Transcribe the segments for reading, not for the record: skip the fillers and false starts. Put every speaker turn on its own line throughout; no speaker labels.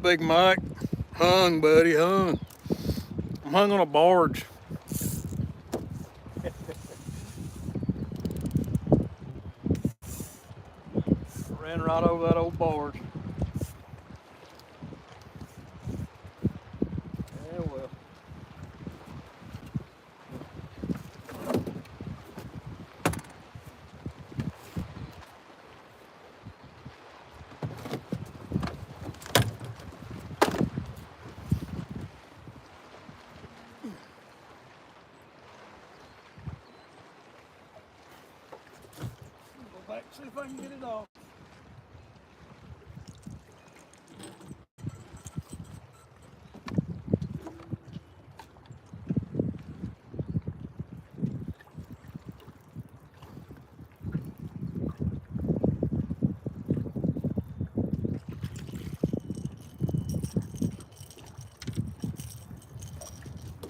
Big Mike? Hung, buddy, hung. I'm hung on a barge. Ran right over that old barge. Yeah, well. Go back and see if I can get it off.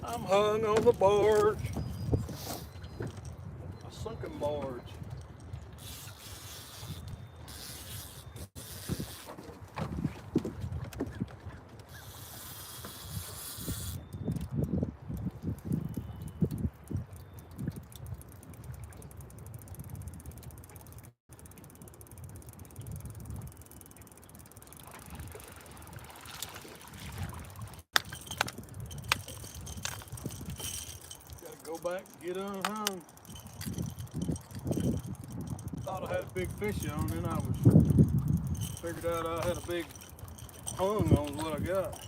I'm hung on the barge. A sunken barge. Gotta go back and get unhung. Thought I had a big fish on, then I figured out I had a big hung on what I got.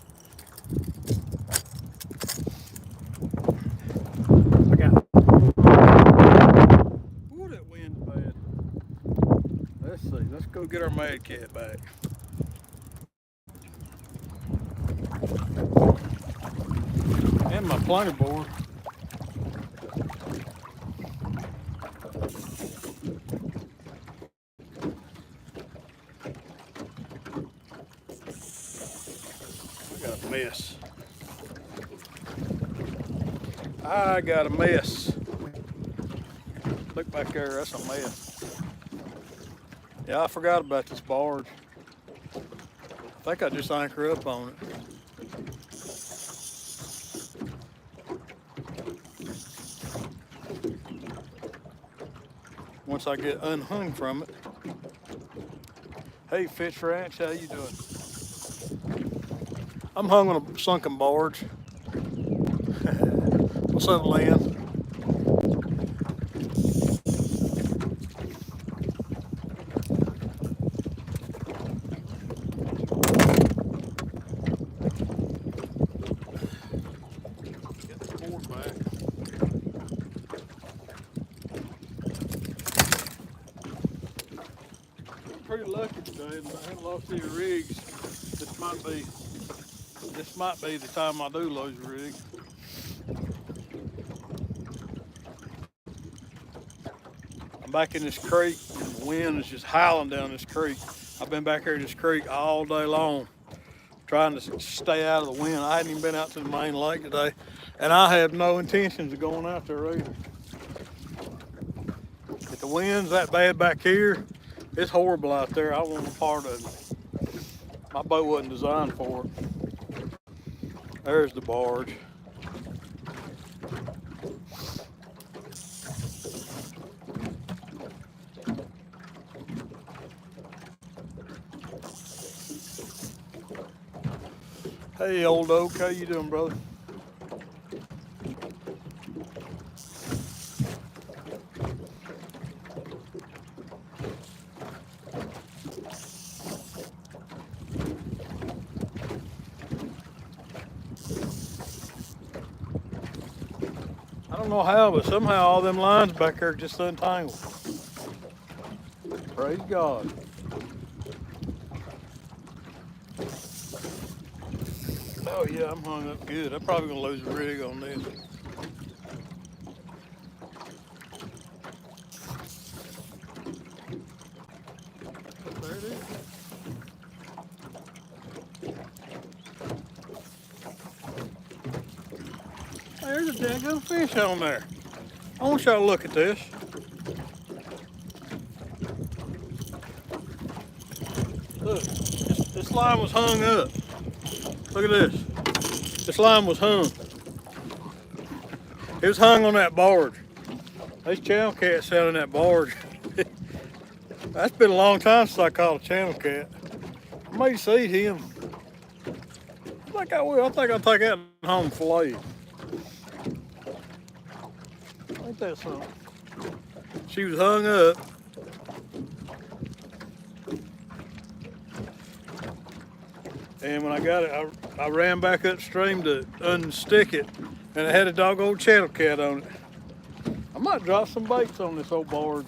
I got. Ooh, that wind's bad. Let's see. Let's go get our Mad Cat back. And my planer board. Mess. I got a mess. Look back there, that's a mess. Yeah, I forgot about this barge. I think I just anchored up on it. Once I get unhung from it. Hey, Fish Ranch, how you doing? I'm hung on a sunken barge. What's up, Lynn? Get the board back. I'm pretty lucky today. I haven't lost any rigs. This might be the time I do lose a rig. I'm back in this creek and the wind is just howling down this creek. I've been back here in this creek all day long trying to stay out of the wind. I hadn't even been out to the main lake today and I have no intentions of going out there either. If the wind's that bad back here, it's horrible out there. I want a part of it. My boat wasn't designed for it. There's the barge. Hey, old oak, how you doing, brother? I don't know how, but somehow all them lines back there just untangled. Praise God. Oh yeah, I'm hung up good. I'm probably gonna lose a rig on this. There it is. There's a daggone fish on there. I want y'all to look at this. Look, this line was hung up. Look at this. This line was hung. It was hung on that barge. These channel cats out in that barge. That's been a long time since I caught a channel cat. I may see him. I think I will. I think I'll take that home and fillet. Ain't that something? She was hung up. And when I got it, I ran back upstream to unstick it, and it had a doggone channel cat on it. I might drop some baits on this old barge.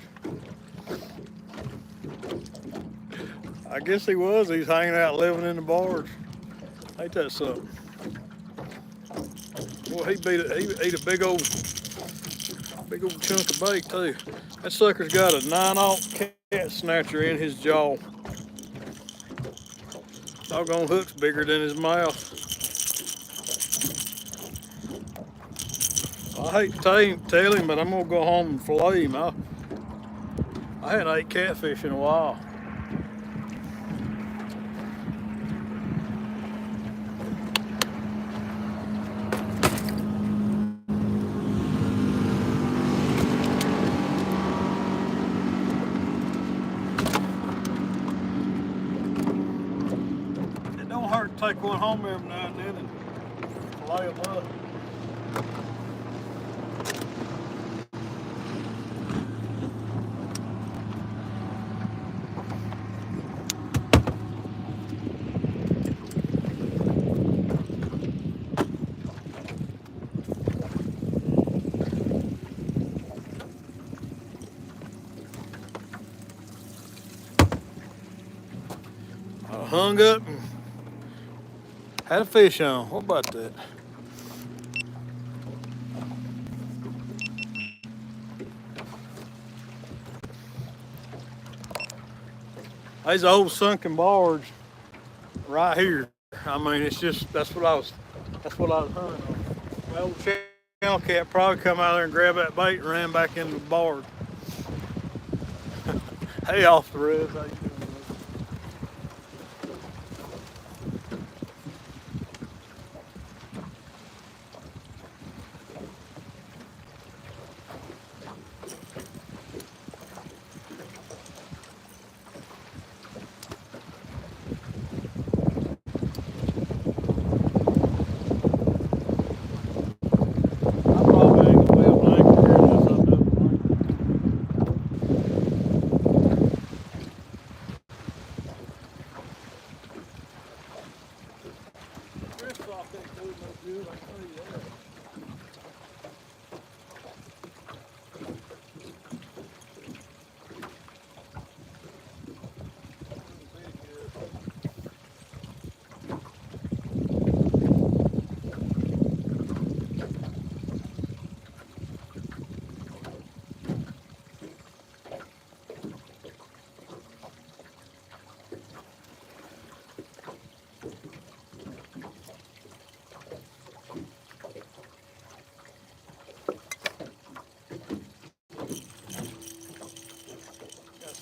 I guess he was. He's hanging out living in the barge. Ain't that something? Boy, he ate a big old chunk of bait too. That sucker's got a 9/0 cat snatcher in his jaw. Doggone hook's bigger than his mouth. I hate to tell him, but I'm gonna go home and fillet him. I hadn't ate catfish in a while. It don't hurt to take one home every now and then and fillet them up. I hung up and had a fish on. What about that? There's an old sunken barge right here. I mean, it's just that's what I was hunting on. The old channel cat probably come out there and grab that bait and ran back into the barge. Hey, off the ribs. How you doing?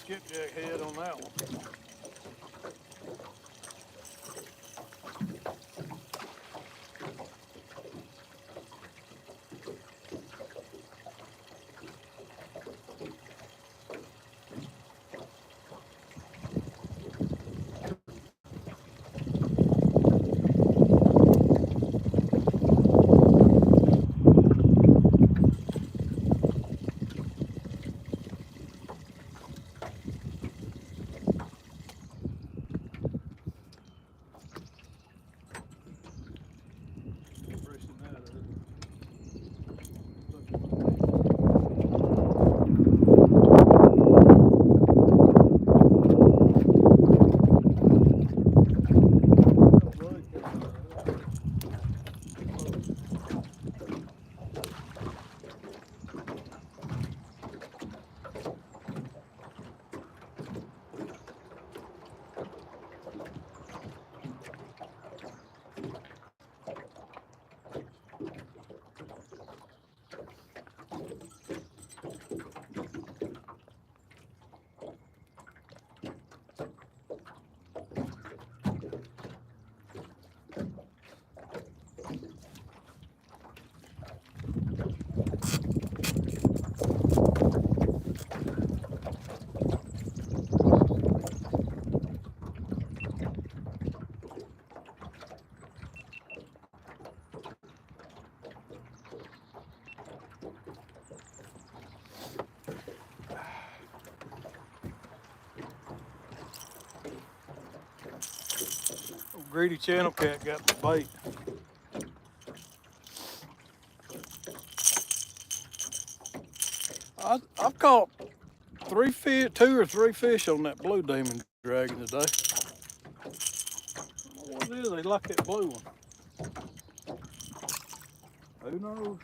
Skipjack head on that one. greedy channel cat got the bait. I've caught 3 fish, 2 or 3 fish on that blue demon dragon today. I don't know what it is. They like that blue one. Who knows?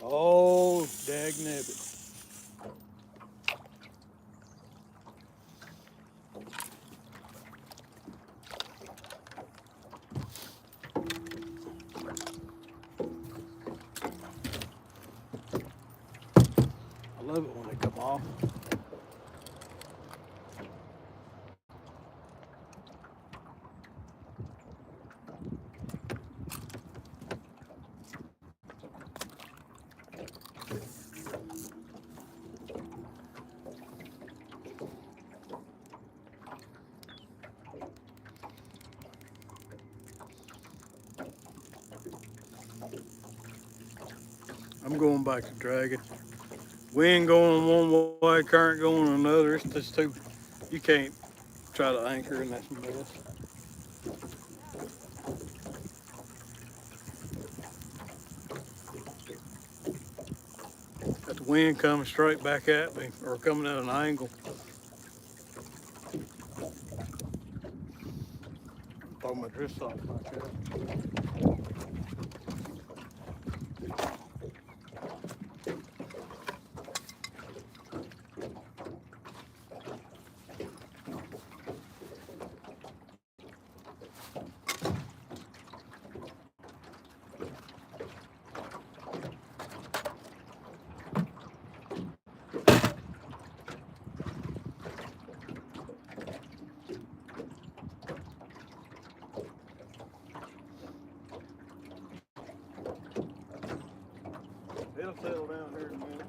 Oh, dagnabbit. I love it when they come off. I'm going back to Draggin. Wind going one way, current going another. It's just too, you can't try to anchor in that mess. Got the wind coming straight back at me or coming at an angle. Throw my drift off like that. It'll settle down here in a minute.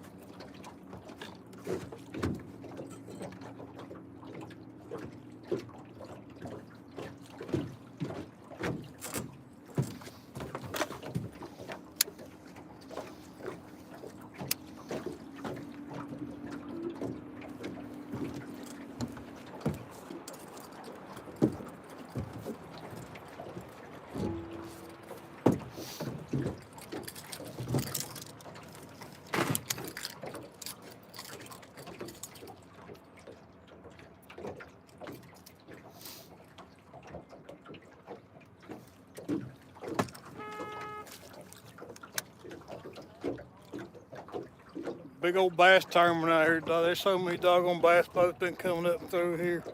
Big old bass tournament out here, dog. There's so many doggone bass boats been coming up through here,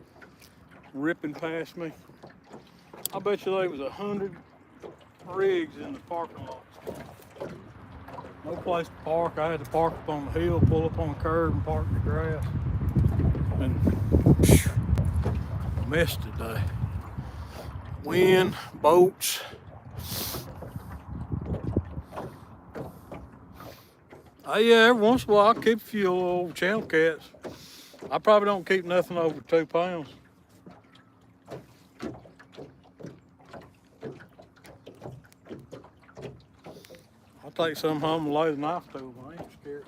ripping past me. I bet you there was 100 rigs in the parking lot. No place to park. I had to park up on the hill, pull up on the curb, and park in the grass. And mess today. Wind, boats. Oh yeah, every once in a while I keep a few old channel cats. I probably don't keep nothing over 2 pounds. I'll take some home and lay the knife through them. I ain't scared.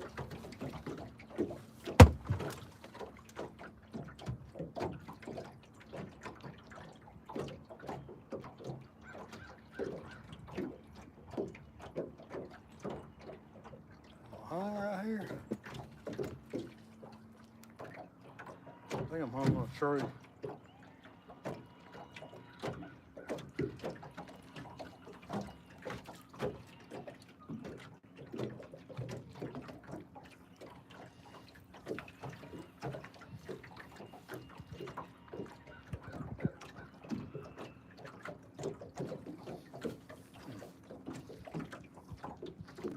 Hung right here. think I'm hung on a tree.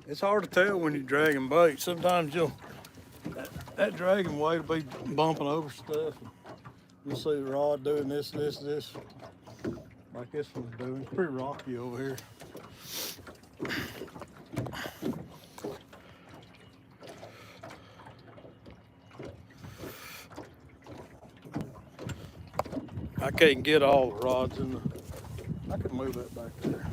It's hard to tell when you're dragging bait. Sometimes that dragging weight will be bumping over stuff. You'll see the rod doing this, like this one's doing. It's pretty rocky over here. I can't get all the rods in the, I can move that back there.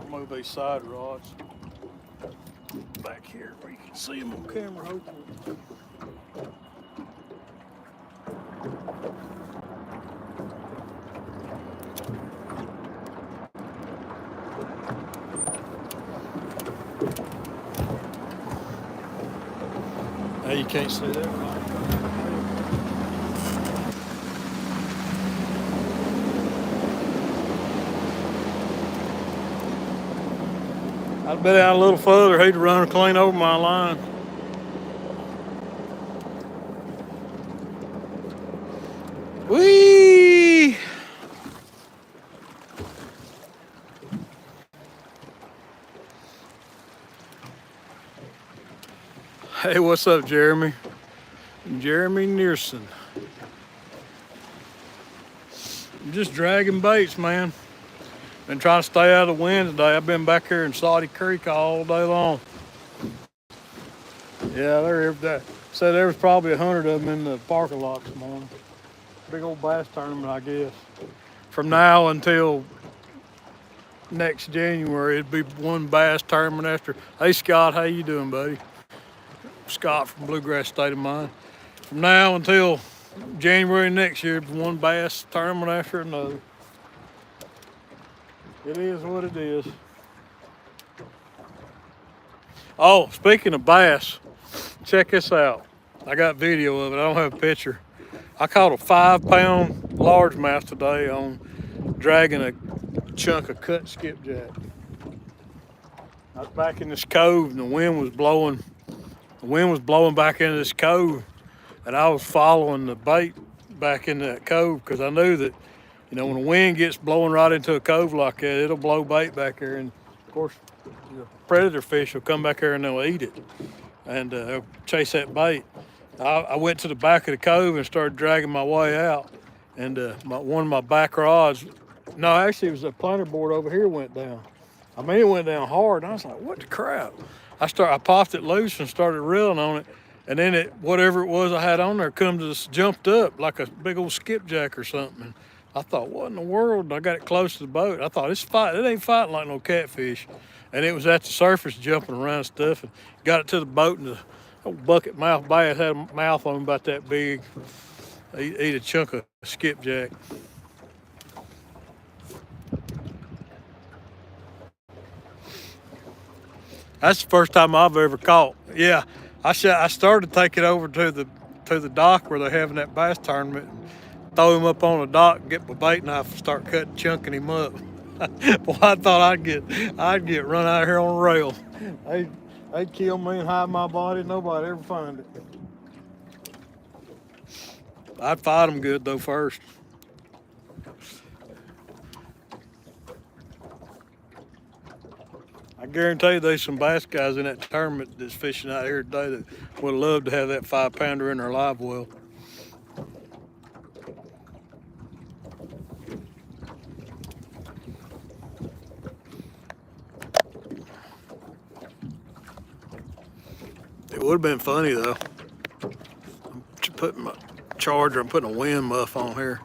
Move these side rods back here where you can see them on camera, hopefully. Now you can't see that right. I'd been out a little further, he'd run clean over my line. Whee! Hey, what's up, Jeremy? Jeremy Nearson. I'm just dragging baits, man. Been trying to stay out of the wind today. I've been back here in Saudi Creek all day long. Yeah, they're every day. Said there was probably 100 of them in the parking lot this morning. Big old bass tournament, I guess. From now until next January, it'd be one bass tournament after. Hey, Scott, how you doing, buddy? Scott from Bluegrass State of Mind. From now until January next year, one bass tournament after another. It is what it is. Oh, speaking of bass, check this out. I got video of it. I don't have a picture. I caught a 5-pound largemouth today on dragging a chunk of cut skipjack. I was back in this cove and the wind was blowing. The wind was blowing back into this cove, and I was following the bait back in that cove because I knew that, you know, when the wind gets blowing right into a cove like that, it'll blow bait back there, and of course, the predator fish will come back there and they'll eat it, and they'll chase that bait. I went to the back of the cove and started dragging my way out, and one of my back rods, no, actually it was a planter board over here went down. I mean, it went down hard, and I was like, what the crap? I popped it loose and started reeling on it, and then whatever it was I had on there jumped up like a big old skipjack or something. And I thought, what in the world? And I got it close to the boat. I thought, it ain't fighting like no catfish. And it was at the surface jumping around and stuff, and got it to the boat, and the old bucket mouth bass had a mouth on him about that big. He ate a chunk of skipjack. That's the first time I've ever caught. Yeah, I started to take it over to the dock where they're having that bass tournament, and throw him up on the dock, get my bait knife, and start chunking him up. Boy, I thought I'd get run out of here on a rail. They'd kill me and hide my body. Nobody ever find it. I'd fight them good though first. I guarantee you there's some bass guys in that tournament that's fishing out here today that would love to have that 5-pounder in their live well. It would have been funny though. I'm putting my charger, I'm putting a wind muff on here.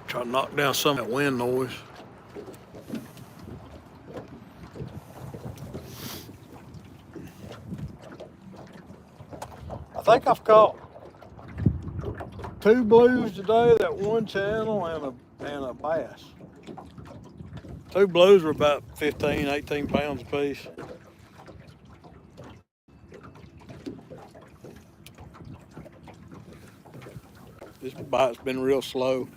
Try to knock down some of that wind noise. I think I've caught 2 blues today, that one channel, and a bass. 2 blues were about 15, 18 pounds a piece. This bite's been real slow.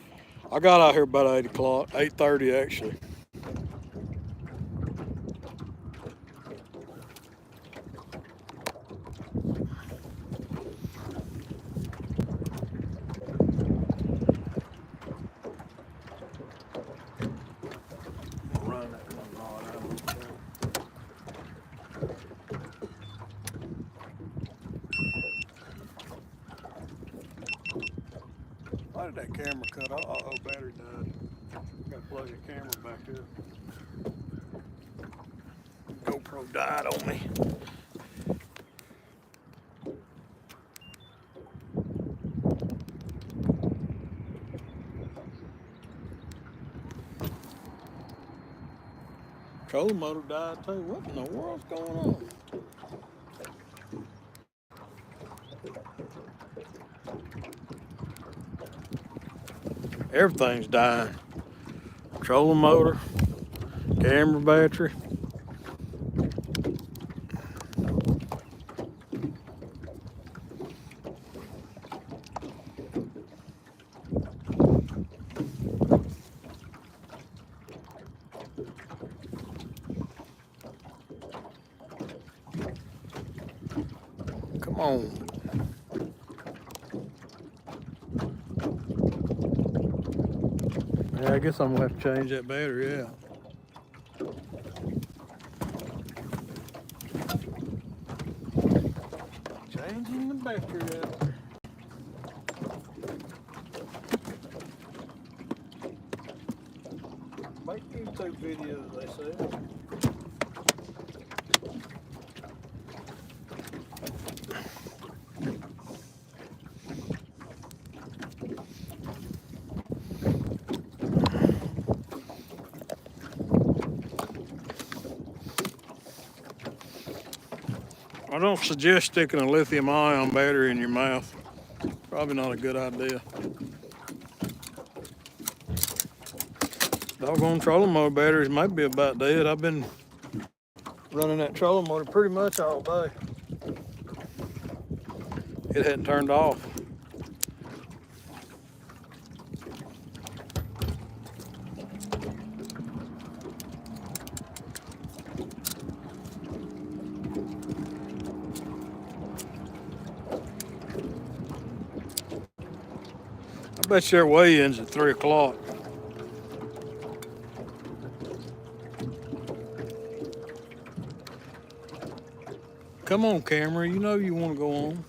I got out here about 8 o'clock, 8:30 actually. Why did that camera cut off? Oh, battery died. Gotta plug the camera back up. GoPro died on me. Trolling motor died too. What in the world's going on? Everything's dying. Trolling motor, camera battery. Come on. Yeah, I guess I'm gonna have to change that battery out. Changing the battery out. Make YouTube videos, they say. I don't suggest sticking a lithium-ion battery in your mouth. Probably not a good idea. Doggone trolling motor batteries might be about dead. I've been running that trolling motor pretty much all day. It hadn't turned off. I bet their weigh-in's at 3 o'clock. Come on, camera. You know you want to go on.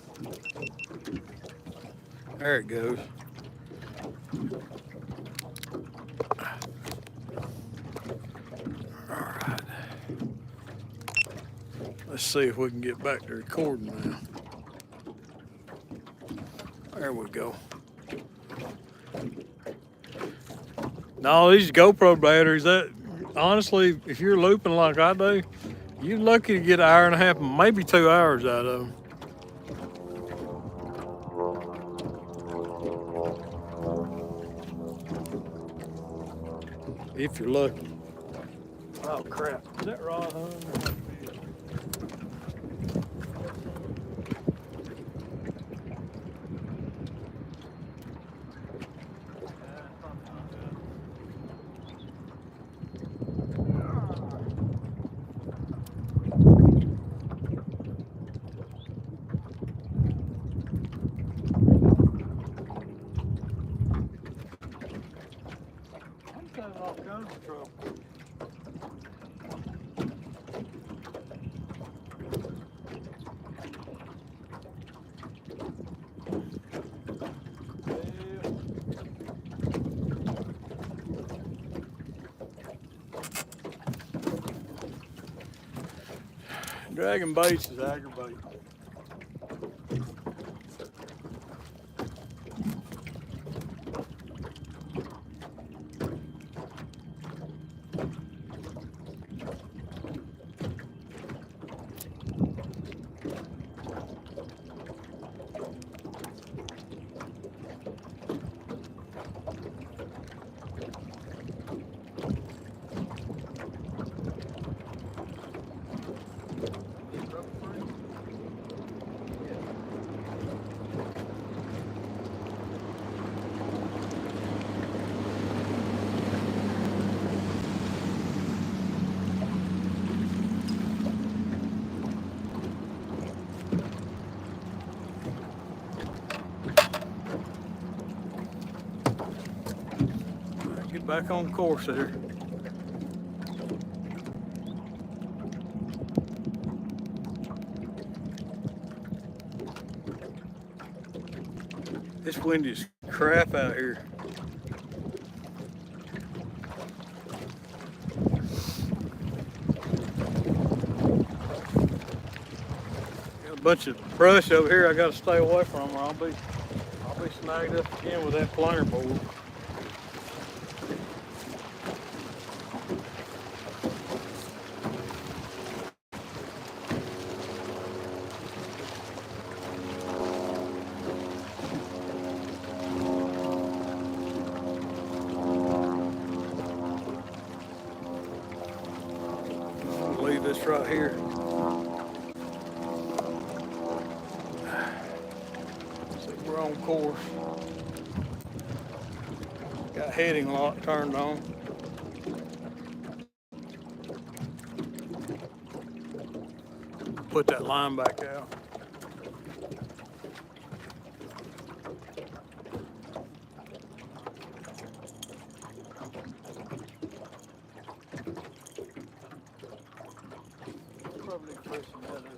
There it goes. All right. Let's see if we can get back to recording now. There we go. No, these GoPro batteries, that honestly, if you're looping like I do, you're lucky to get an hour and a half, maybe 2 hours out of them. If you're lucky. Oh crap, is that raw hung? All kinds of trouble. Dragging baits is aggravating. back on course here. It's windy as crap out here. Got a bunch of brush over here I gotta stay away from, or I'll be snagged up again with that planer board. Leave this right here. So we're on course. Got heading lock turned on. Put that line back out. Probably pushing that over.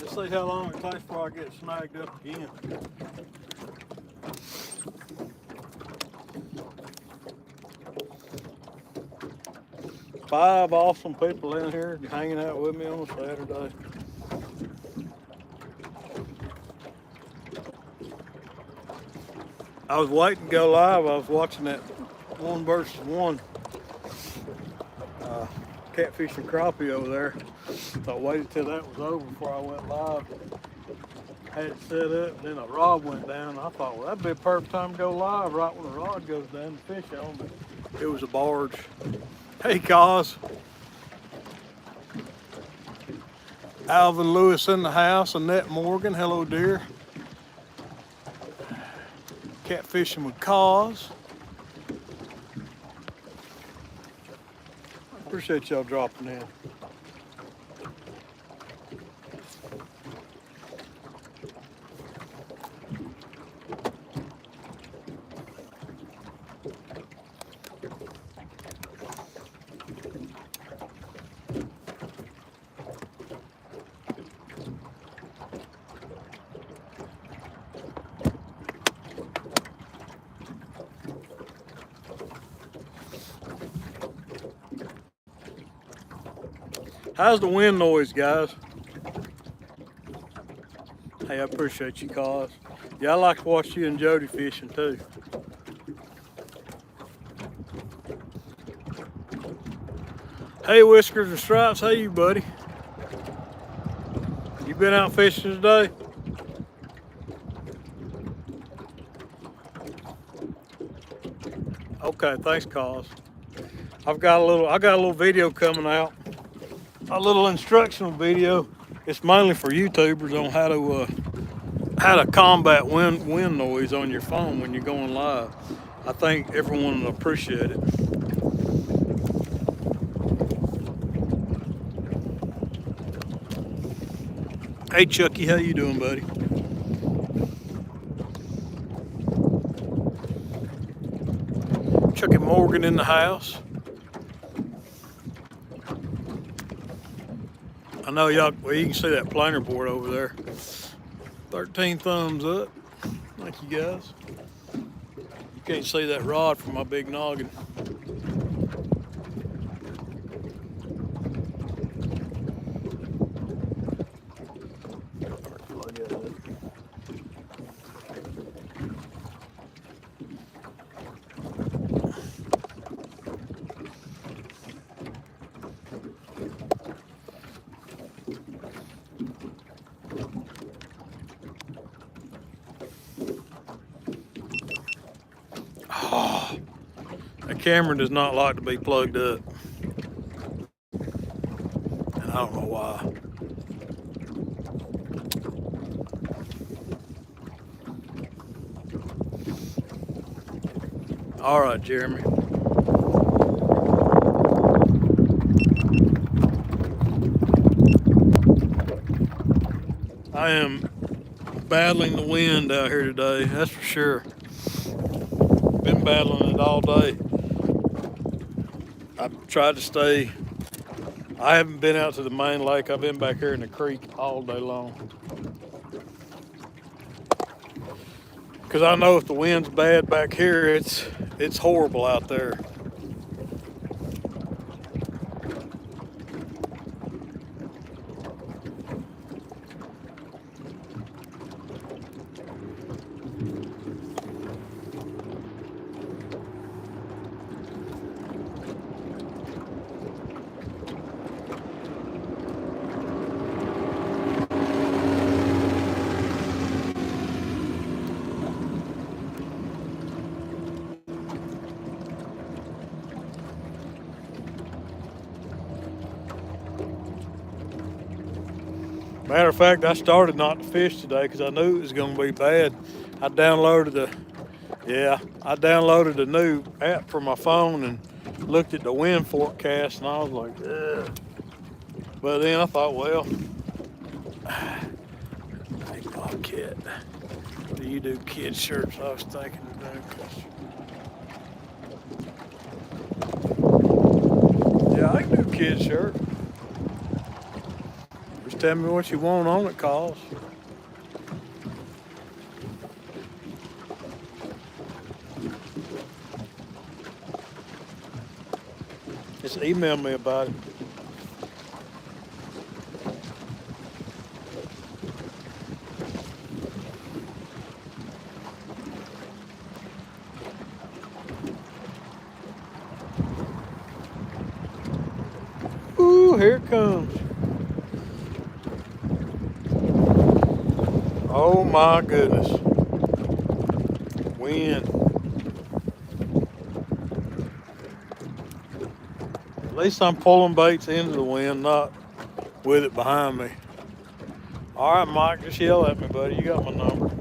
Let's see how long it takes before I get snagged up again. Five awesome people in here hanging out with me on a Saturday. I was waiting to go live. I was watching that 1-versus-1 catfish and crappie over there. So I waited till that was over before I went live. Had it set up, and then a rod went down. I thought, well, that'd be a perfect time to go live right when the rod goes down to fish on. But it was a barge. Hey, Cos. Alvin Lewis in the house. Annette Morgan. Hello, dear. Catfishing with Cos. Appreciate y'all dropping in. How's the wind noise, guys? Hey, I appreciate you, Cos. Yeah, I like to watch you and Jody fishing too. Hey, Whiskers and Stripes, hey you, buddy. You been out fishing today? Okay, thanks, Cos. I got a little video coming out. A little instructional video. It's mainly for YouTubers on how to combat wind noise on your phone when you're going live. I think everyone will appreciate it. Hey Chucky, how you doing, buddy? Chucky Morgan in the house. I know y'all, well, you can see that planer board over there. 13 thumbs up. Thank you guys. Can't see that rod from my big noggin. Oh, that camera does not like to be plugged up. And I don't know why. All right, Jeremy. I am battling the wind out here today, that's for sure. Been battling it all day. I've tried to stay. I haven't been out to the main lake. I've been back here in the creek all day long. Because I know if the wind's bad back here, it's horrible out there. Matter of fact, I started not to fish today because I knew it was going to be bad. I downloaded the new app for my phone and looked at the wind forecast, and I was like, ugh. But then I thought, well, hey Bobcat, do you do kids shirts? I was thinking of doing. Yeah, I can do a kids shirt. Just tell me what you want on it, calls. Just email me about it. Ooh, here it comes. Oh my goodness. Wind. At least I'm pulling baits into the wind, not with it behind me. All right, Mike, just yell at me, buddy. You got my number.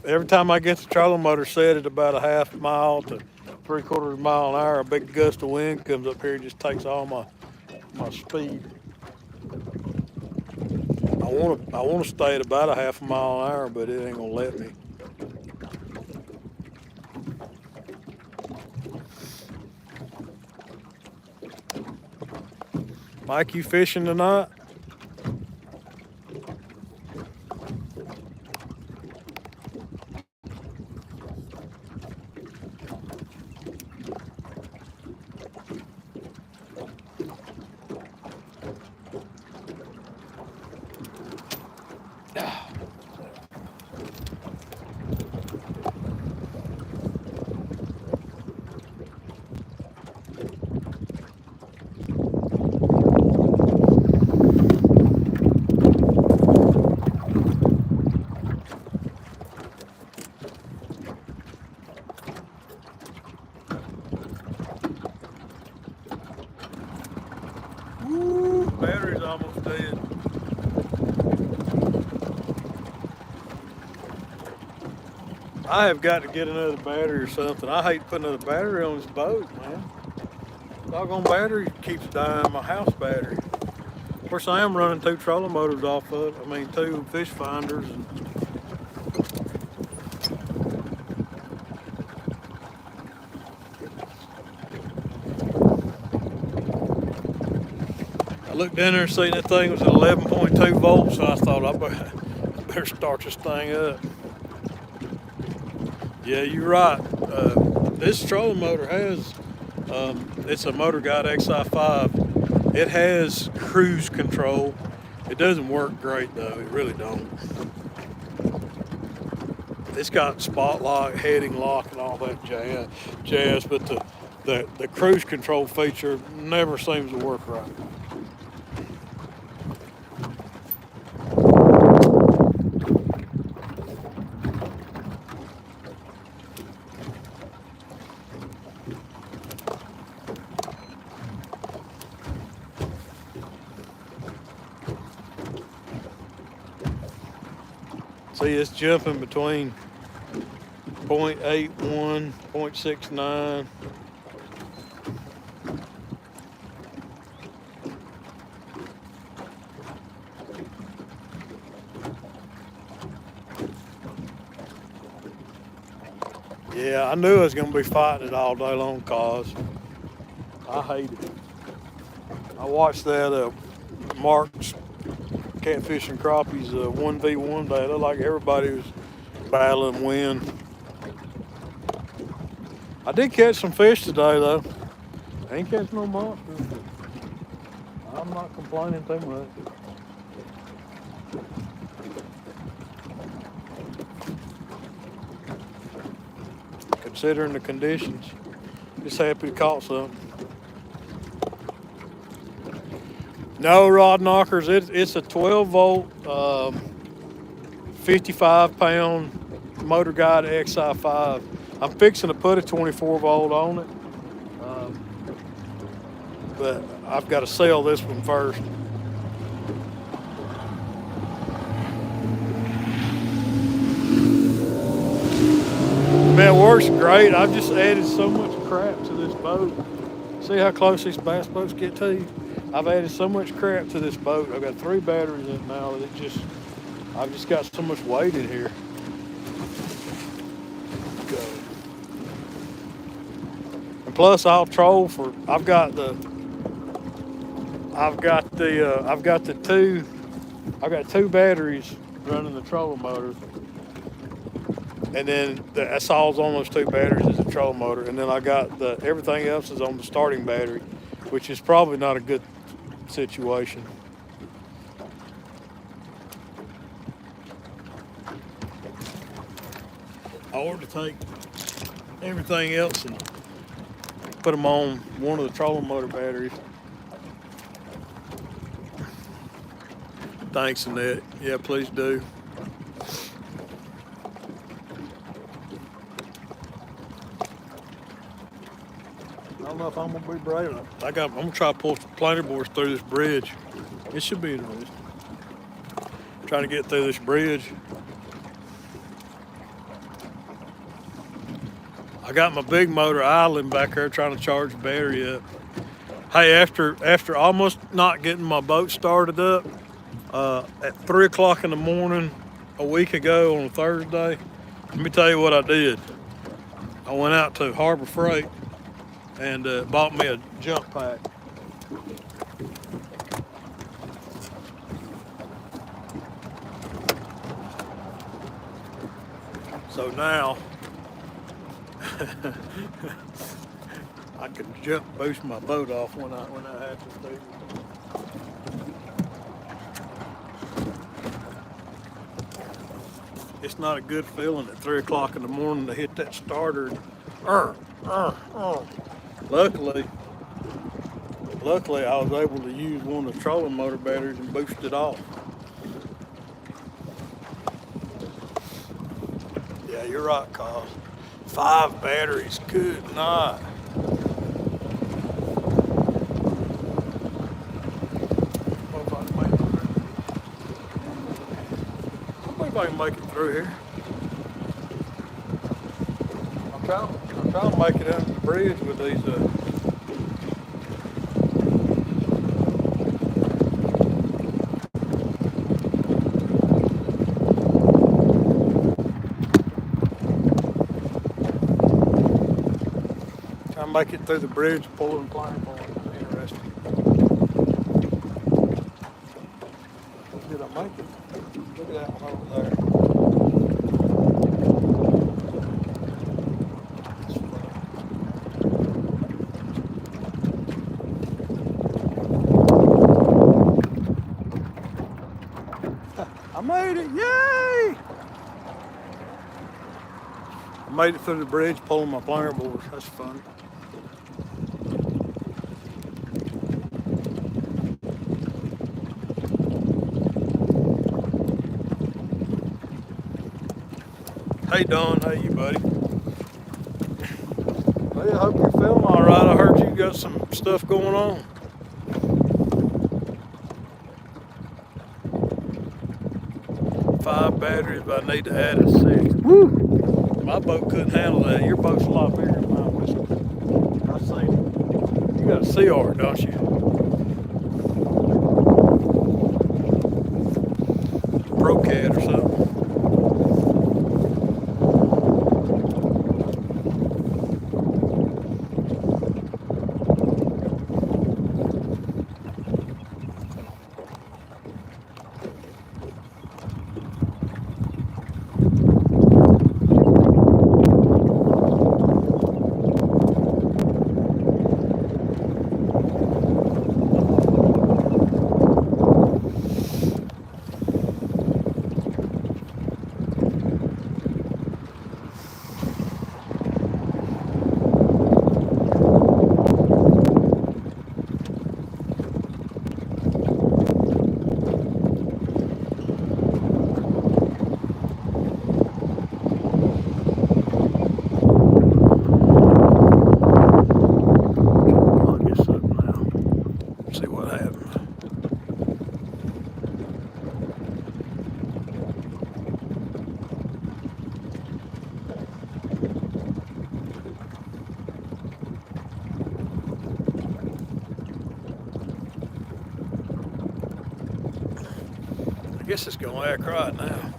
Every time I get the trolling motor set at about a half mile to 3/4 mile an hour, a big gust of wind comes up here and just takes all my speed. I want to stay at about a half a mile an hour, but it ain't gonna let me. Mike, you fishing tonight? Woo, battery's almost dead. I have got to get another battery or something. I hate putting another battery on this boat, man. Doggone battery keeps dying, my house battery. Of course, I am running 2 trolling motors off of it. I mean, 2 fish finders. And looked in there and seen that thing was at 11.2 volts, so I thought I better start this thing up. Yeah, you're right. This trolling motor has, it's a Motor Guide XI5. It has cruise control. It doesn't work great though, it really don't. It's got spotlight, heading lock, and all that jazz, but the cruise control feature never seems to work right. See, it's jumping between 0.81, 0.69. Yeah, I knew I was going to be fighting it all day long, cause I hate it. I watched that Mark's Catfish and Crappies 1v1 day. It looked like everybody was battling wind. I did catch some fish today though. I ain't catching no monsters, but I'm not complaining too much. Considering the conditions, just happy to caught something. No rod knockers. It's a 12 volt, 55 pound Motor Guide XI5. I'm fixing to put a 24 volt on it, but I've got to sell this one first. Man, it works great. I've just added so much crap to this boat. See how close these bass boats get to you? I've added so much crap to this boat. I've got 3 batteries in it now that I've just got so much weight in here. And plus I'll troll for, I've got two batteries running the trolling motor. And then that's all's on those 2 batteries is the trolling motor. And then I got everything else is on the starting battery, which is probably not a good situation. I ordered to take everything else and put them on one of the trolling motor batteries. Thanks, Annette. Yeah, please do. I don't know if I'm gonna be brave enough. I'm gonna try to pull some planer boards through this bridge. It should be interesting. Trying to get through this bridge. I got my big motor idling back there trying to charge the battery up. Hey, after almost not getting my boat started up, at 3 o'clock in the morning a week ago on a Thursday, let me tell you what I did. I went out to Harbor Freight and bought me a jump pack. So now I can boost my boat off when I have to do. It's not a good feeling at 3 o'clock in the morning to hit that starter. Luckily, I was able to use one of the trolling motor batteries and boost it off. Yeah, you're right, cause 5 batteries, good night. If I can make it through here. I'm trying to make it under the bridge with these trying to make it through the bridge pulling planer boards. Interesting. make it. Look at that one over there. I made it, yay! I made it through the bridge pulling my plier board. That's funny. Hey Don, how you, buddy? Well, I hope you're feeling all right. I heard you got some stuff going on. 5 batteries, but I need to add a 6. Woo! My boat couldn't handle that. Your boat's a lot bigger than mine, Whiskey. I seen it. You got a CR, don't you? Procat or something. I guess it's gonna act right now.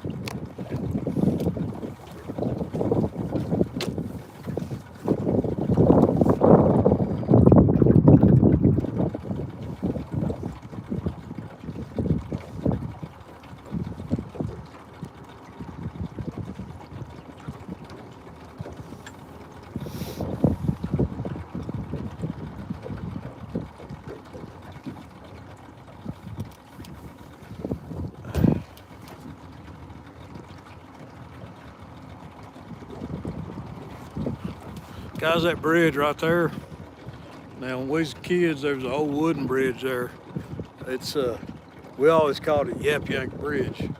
Guys, that bridge right there. Now, when we was kids, there was an old wooden bridge there. It's we always called it Yap Yank Bridge.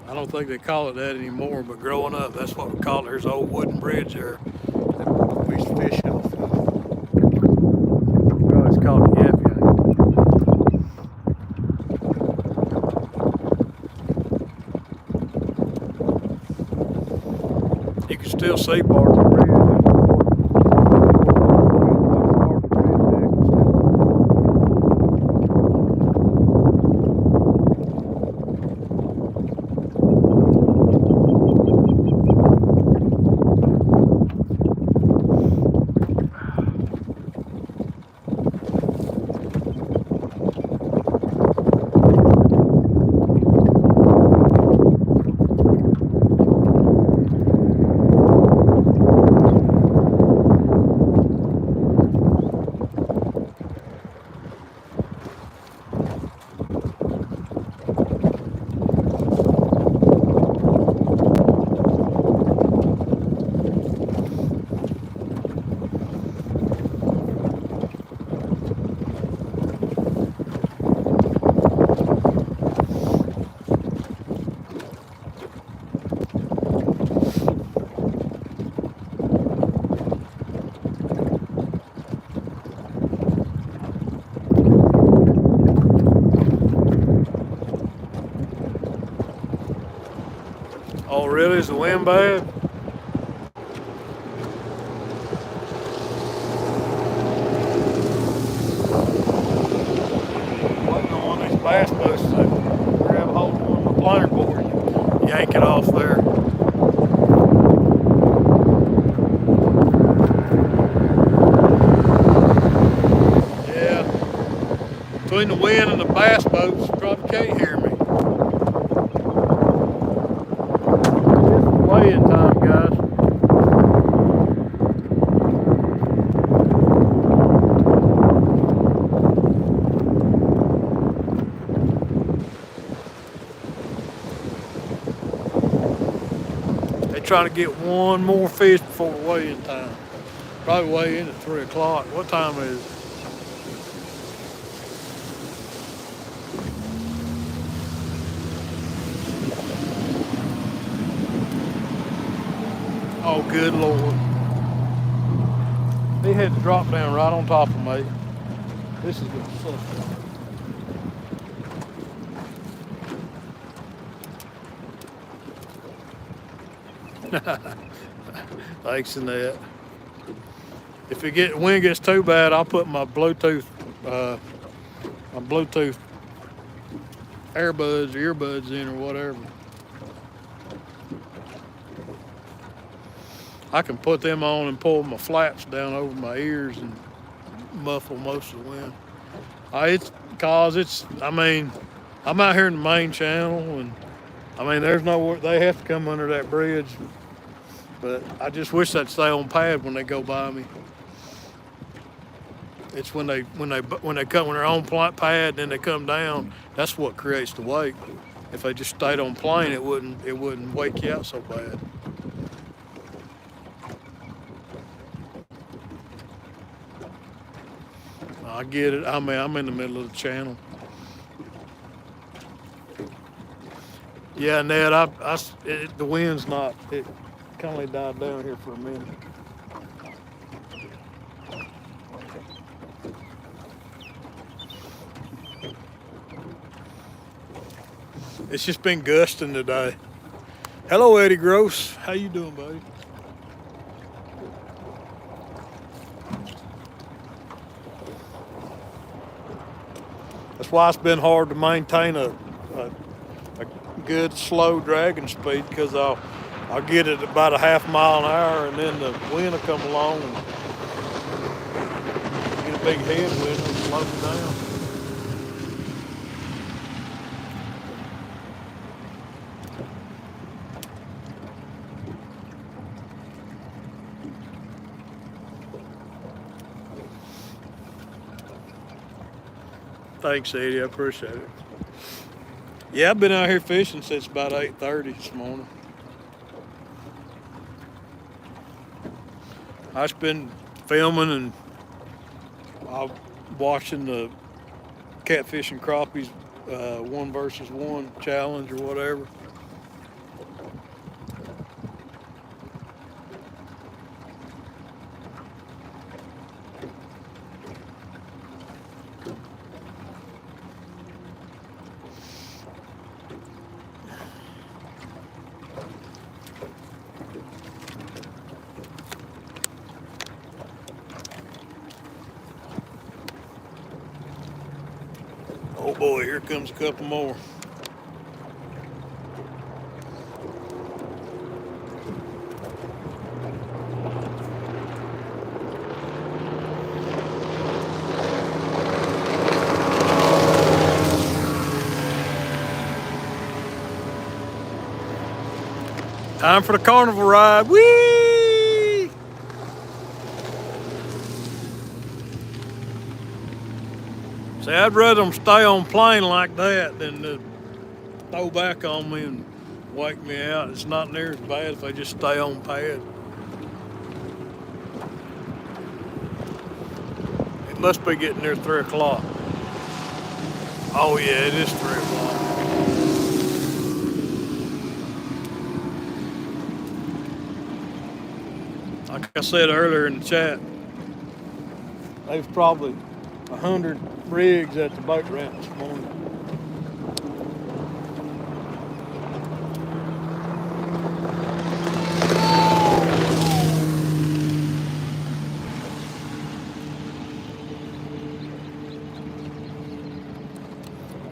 I don't think they call it that anymore, but growing up, that's what we called it. There's an old wooden bridge there that we used to fish off of. We always called it Yap Yank. You can still see part of the bridge. Oh, really? Is the wind bad? Waiting on one of these bass boats to grab a hold of one of my planer board and yank it off there. Yeah. Between the wind and the bass boats, you probably can't hear me. trying to get one more fish before weigh-in time. Probably weigh in at 3 o'clock. What time is it? Oh, good Lord. He had to drop down right on top of me. This is going to suck. Thanks in that. If wind gets too bad, I'll put my Bluetooth earbuds in or whatever. I can put them on and pull my flaps down over my ears and muffle most of the wind. I'm out here in the main channel, and there's nowhere they have to come under that bridge. But I just wish they'd stay on pad when they go by me. It's when they're on pad, then they come down. That's what creates the wake. If they just stayed on plane, it wouldn't wake you out so bad. I get it. I'm in the middle of the channel. Yeah, Ned. The wind's not. It kind of died down here for a minute. It's just been gusting today. Hello, Eddie Gross. How you doing, buddy? That's why it's been hard to maintain a good slow dragging speed, because I'll get it about a half mile an hour, and then the wind will come along and get a big headwind and slow me down. Thanks, Eddie. I appreciate it. Yeah, I've been out here fishing since about 8:30 this morning. I've just been filming and watching the catfish and crappies 1 versus 1 challenge or whatever. Oh boy, here comes a couple more. Time for the carnival ride. Whee! See, I'd rather them stay on plane like that than to throw back on me and wake me out. It's not near as bad if they just stay on pad. It must be getting near 3 o'clock. Oh yeah, it is 3 o'clock. Like I said earlier in the chat, there's probably 100 rigs at the boat ramp this morning.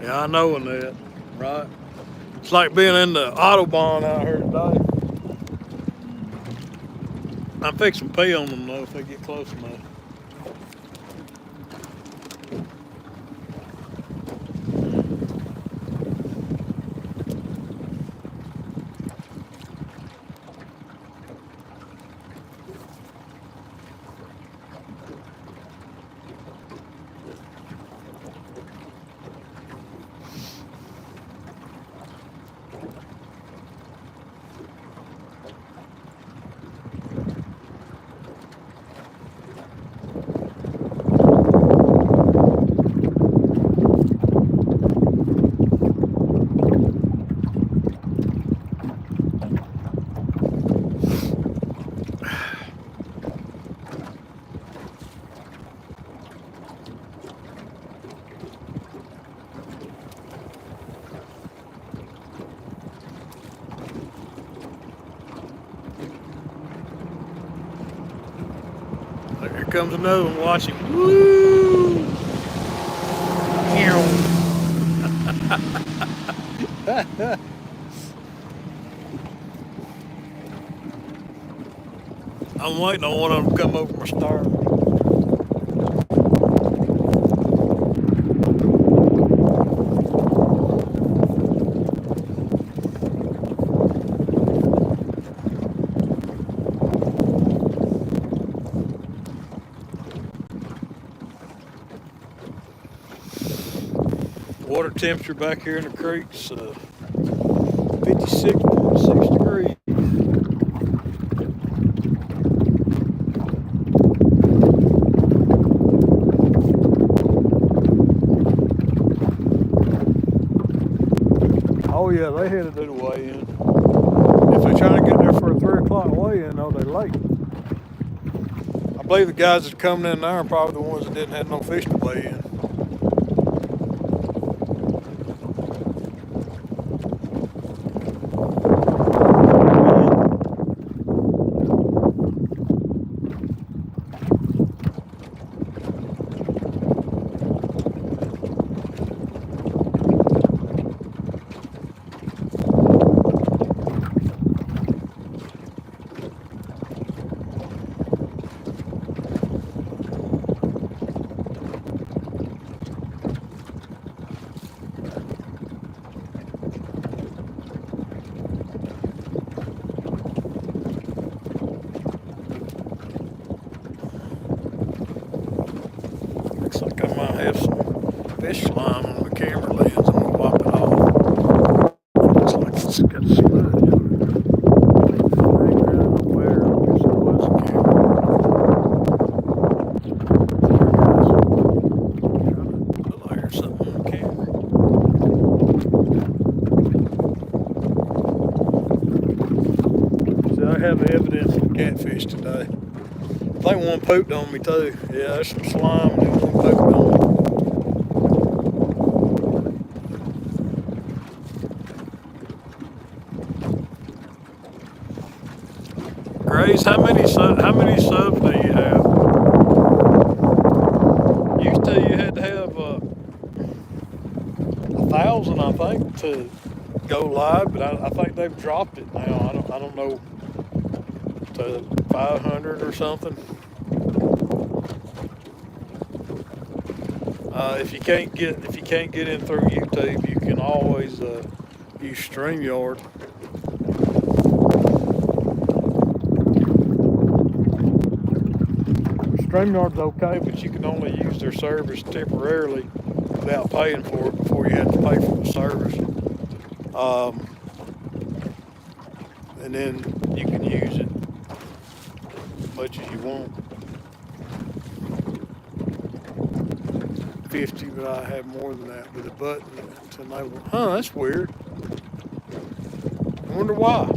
Yeah, I know that, right? It's like being in the Autobahn out here today. I'm fixing to pee on them though if they get close enough. comes another one. Watch him. Woo! I'm waiting on one of them to come over my stern. Water temperature back here in the creek's 56.6 degrees. Oh yeah, they had to do the weigh-in. If they're trying to get there for a 3 o'clock weigh-in, though, they're late. I believe the guys that coming in there are probably the ones that didn't have no fish to weigh in. Looks like I might have some fish slime on the camera lens. I'm gonna wipe it off. Looks like it's got a sludge. I have evidence of catfish today. I think one pooped on me too. Yeah, there's some slime and one pooped on me. Grace, how many subs do you have? Used to you had to have 1,000, I think, to go live, but I think they've dropped it now. I don't know, to 500 or something. If you can't get in through YouTube, you can always use StreamYard. StreamYard's okay, but you can only use their service temporarily without paying for it before you have to pay for the service. And then you can use it as much as you want. 50, but I have more than that with a button to enable. Huh, that's weird. I wonder why.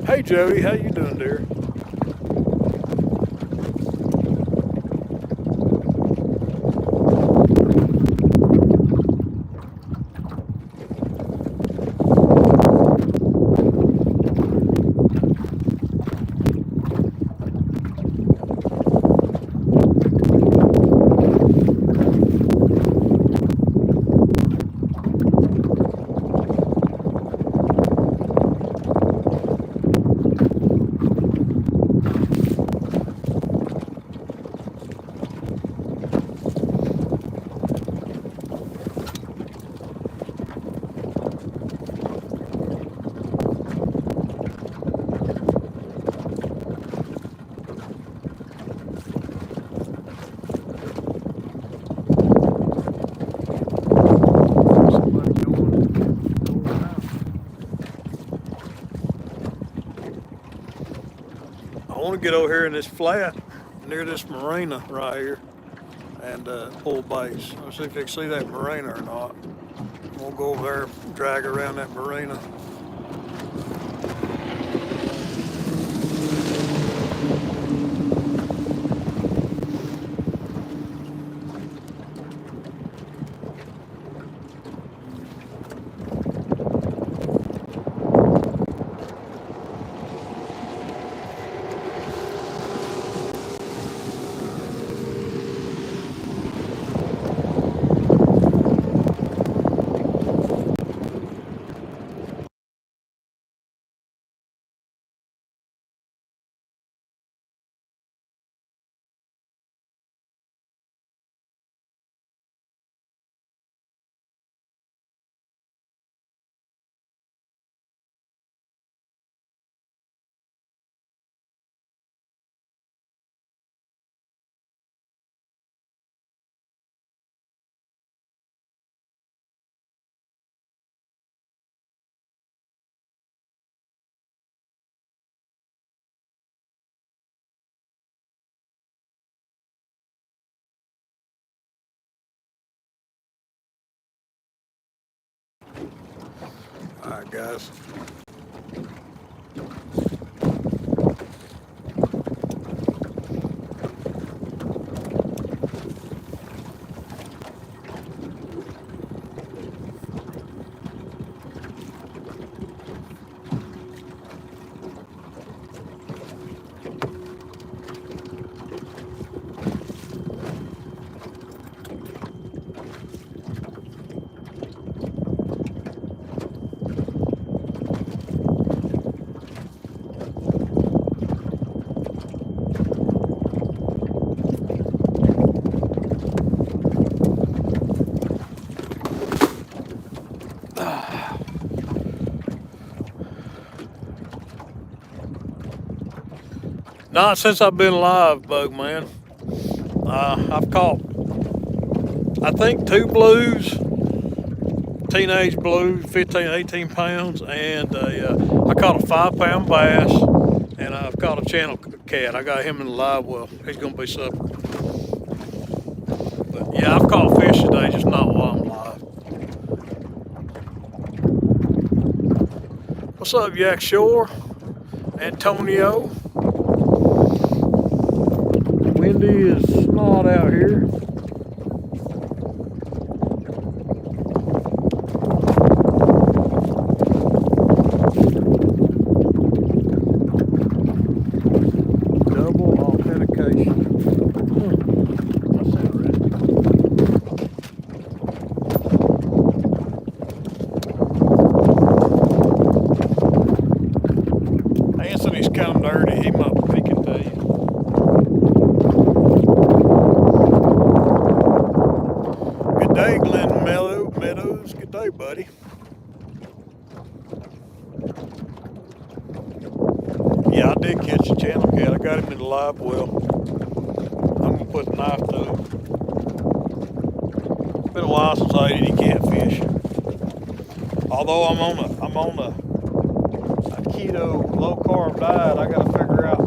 Hey Jody, how you doing, dear? I want to get over here in this flat near this marina right here and pull baits. Let's see if they can see that marina or not. We'll go over there and drag around that marina. All right, guys. Not since I've been alive, Bug Man. I've caught, I think, two blues, teenage blues, 15, 18 pounds, and I caught a 5 pound bass, and I've caught a channel cat. I got him in the live well. He's going to be supper. But yeah, I've caught fish today, just not while I'm live. What's up, Yak Shore? Antonio? Windy is snot out here. Double authentication. What's that, Red? Anthony's kind of dirty. He can tell you. Good day, Glenn Meadows. Good day, buddy. Yeah, I did catch a channel cat. I got him in the live well. I'm gonna put a knife to him. It's been a while since I ate any catfish. Although I'm on a keto low carb diet, I gotta figure out.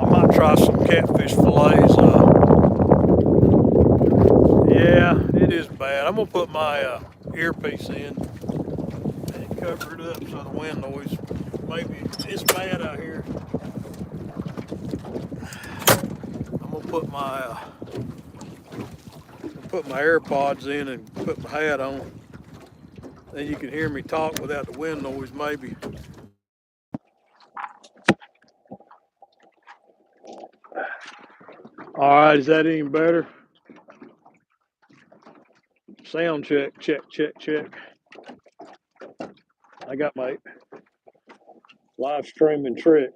I might try some catfish fillets. Yeah, it is bad. I'm gonna put my earpiece in and cover it up so the wind noise. Maybe it's bad out here. I'm gonna put my AirPods in and put my hat on. Then you can hear me talk without the wind noise, maybe. All right, is that any better? Sound check, check, check, check. I got my live streaming trick.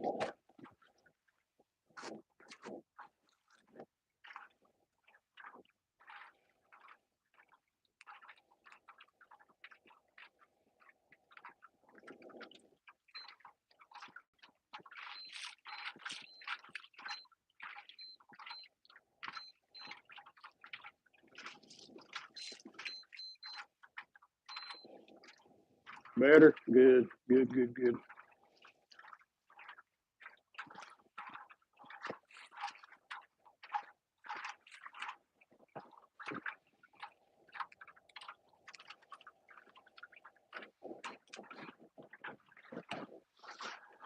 Better? Good, good, good, good.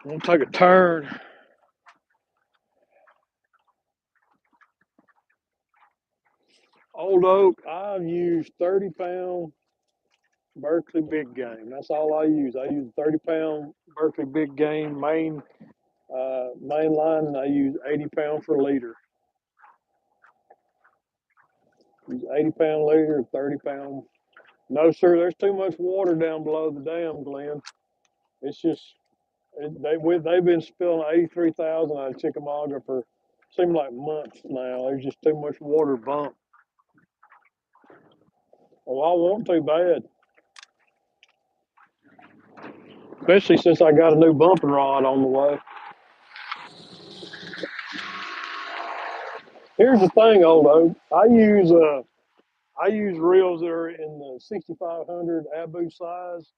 I'm gonna take a turn. Old Oak, I've used 30 pound Berkeley big game. That's all I use. I use 30 pound Berkeley big game main line, and I use 80 pound for leader. Use 80 pound leader, 30 pound. No, sir, there's too much water down below the dam, Glenn. It's just they've been spilling 83,000 out of Chickamauga for seems like months now. There's just too much water bump. Oh, I want to bad, especially since I got a new bumping rod on the way. Here's the thing, old Oak. I use reels that are in the 6500 Abu size.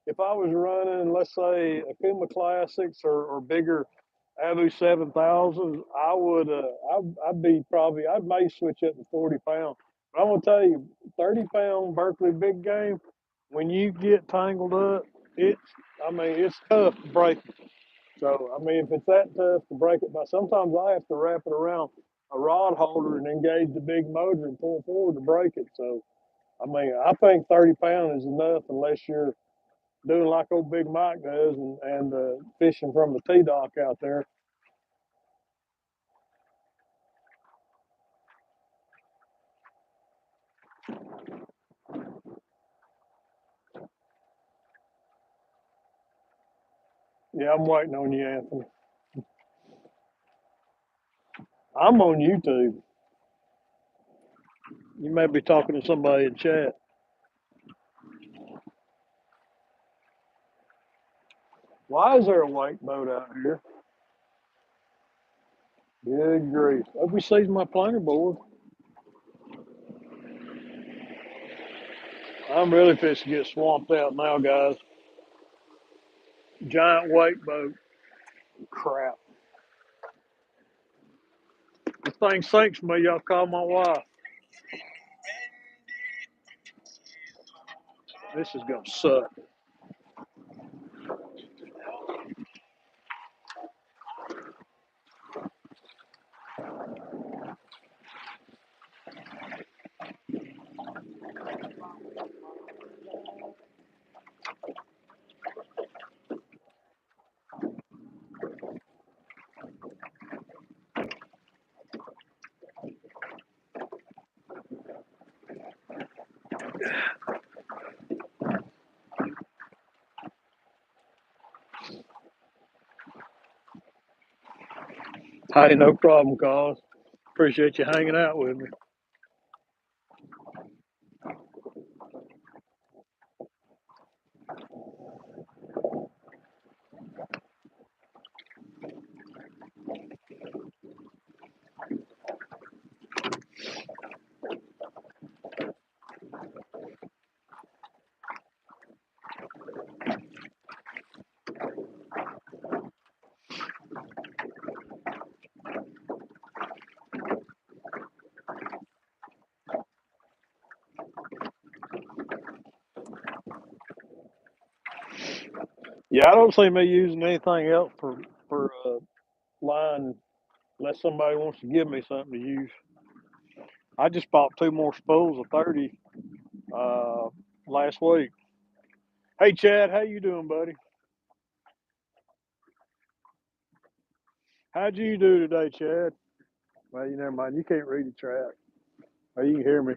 If I was running, let's say, Akuma Classics or bigger Abu 7000s, I'd be probably, I may switch up to 40 pound. But I'm gonna tell you, 30 pound Berkeley big game, when you get tangled up, it's, I mean, it's tough to break it. So, I mean, if it's that tough to break it, but sometimes I have to wrap it around a rod holder and engage the big motor and pull forward to break it. So, I mean, I think 30 pound is enough unless you're doing like old Big Mike does and fishing from the T dock out there. Yeah, I'm waiting on you, Anthony. I'm on YouTube. You may be talking to somebody in chat. Why is there a wake boat out here? Good grief. Hope he sees my planer board. I'm really fixing to get swamped out now, guys. Giant wake boat. Crap. This thing sinks me. Y'all call my wife. This is going to suck. Hey, no problem, cause. Appreciate you hanging out with me. Yeah, I don't see me using anything else for line unless somebody wants to give me something to use. I just bought two more spools of 30 uh, last week. Hey, Chad, how you doing, buddy? How'd you do today, Chad? Well, you never mind. You can't read the track. Oh, you can hear me.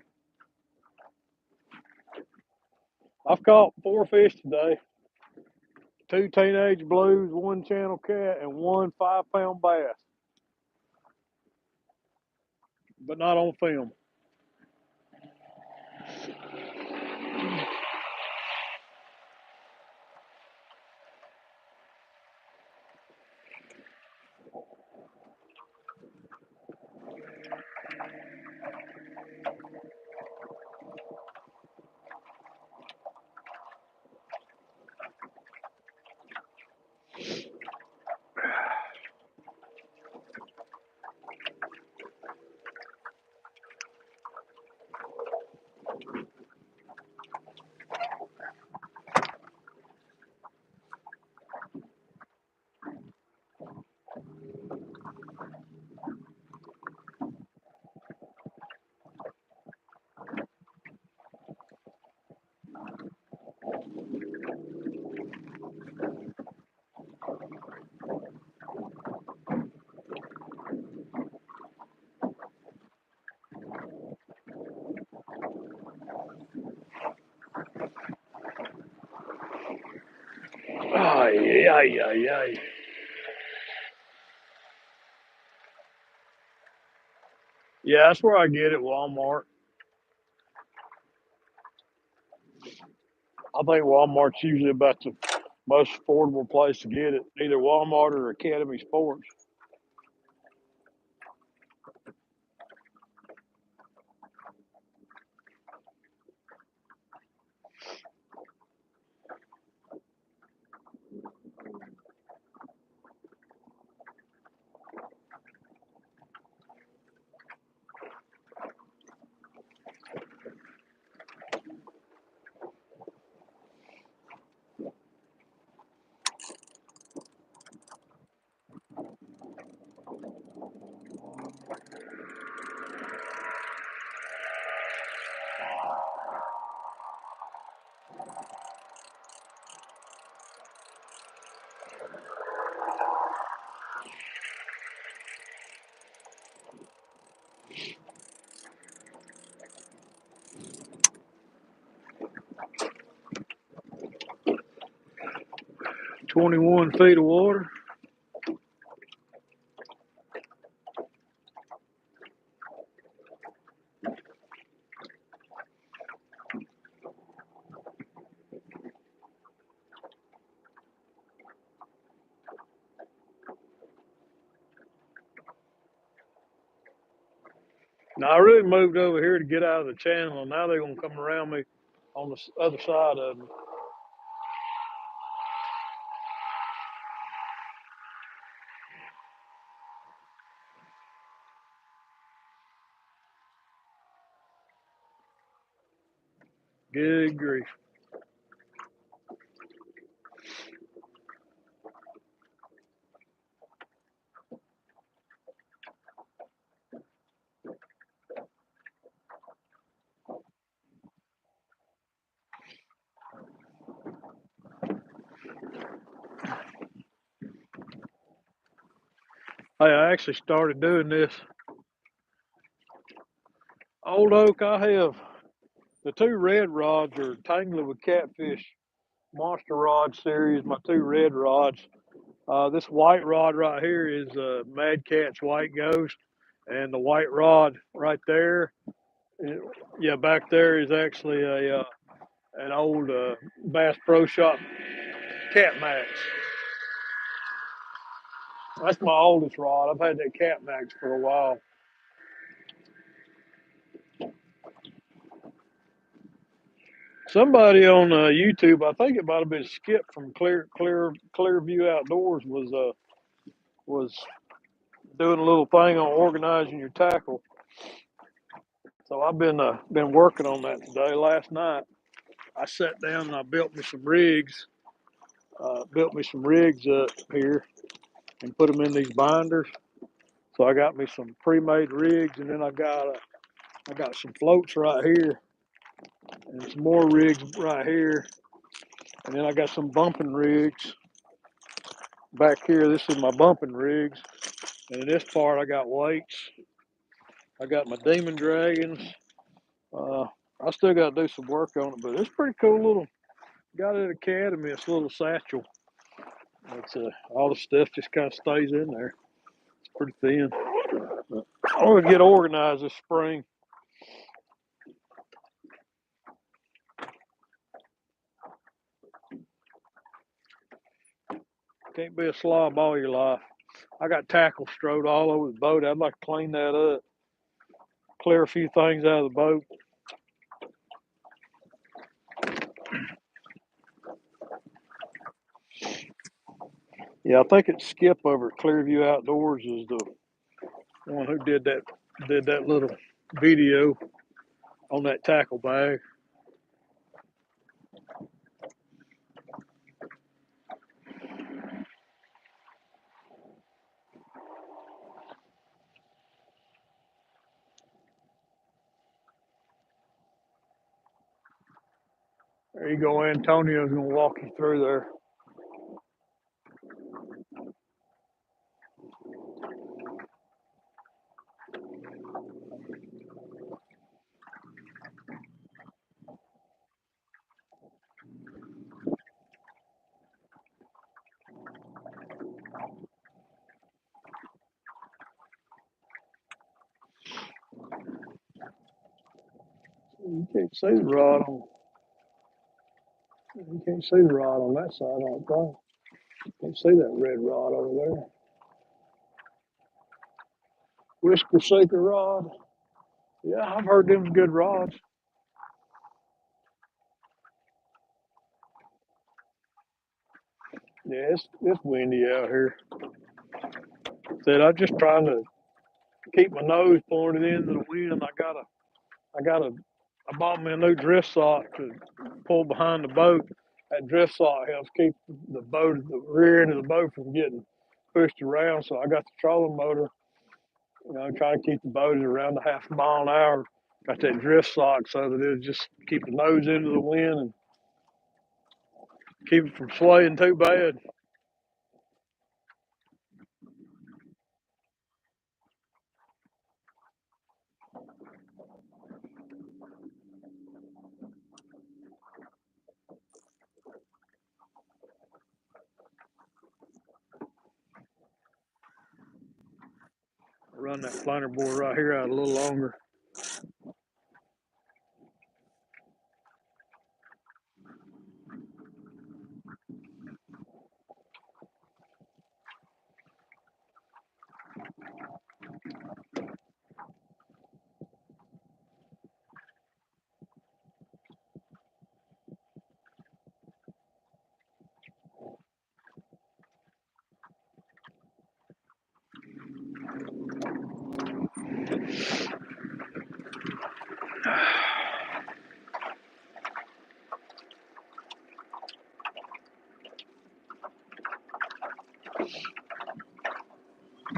I've caught four fish today. Two teenage blues, one channel cat, and one 5 pound bass, but not on film. Oh, yeah, yeah, yeah. Yeah, that's where I get it, Walmart. I think Walmart's usually about the most affordable place to get it, either Walmart or Academy Sports. 21 feet of water. Now I really moved over here to get out of the channel, and now they're gonna come around me on the other side of me. Good grief. Hey, I actually started doing this. Old Oak, I have the two red rods are Tangler with Catfish Monster Rod series, my two red rods. This white rod right here is Mad Cat's White Ghost, and the white rod right there, yeah, back there is actually a an old Bass Pro Shop Cat Max. That's my oldest rod. I've had that Cat Max for a while. Somebody on YouTube, I think it might have been Skip from Clearview Outdoors, was doing a little thing on organizing your tackle. So I've been working on that today. Last night I sat down and I built me some rigs. Built me some rigs up here and put them in these binders. So I got me some pre-made rigs, and then I got some floats right here, and some more rigs right here, and then I got some bumping rigs back here. This is my bumping rigs, and in this part I got weights. I got my Demon Dragons. Uh, I still got to do some work on it, but it's pretty cool little. Got it at Academy. It's a little satchel. It's all the stuff just kind of stays in there. It's pretty thin. But I'm gonna get organized this spring. Can't be a slob all your life. I got tackle strode all over the boat. I'd like to clean that up, clear a few things out of the boat. Yeah, I think it's Skip over at Clearview Outdoors is the one who did that little video on that tackle bag. There you go. Antonio's gonna walk you through there. You can't see the rod on. You can't see the rod on that side. I don't think. You can't see that red rod over there. Whisker Seeker rod. Yeah, I've heard them's good rods. Yeah, it's windy out here. Said I'm just trying to keep my nose pointed into the wind. I bought me a new drift sock to pull behind the boat. That drift sock helps keep the rear end of the boat from getting pushed around. So I got the trolling motor, trying to keep the boat at around a half a mile an hour. Got that drift sock so that it'll just keep the nose into the wind and keep it from swaying too bad. run that flounder board right here out a little longer.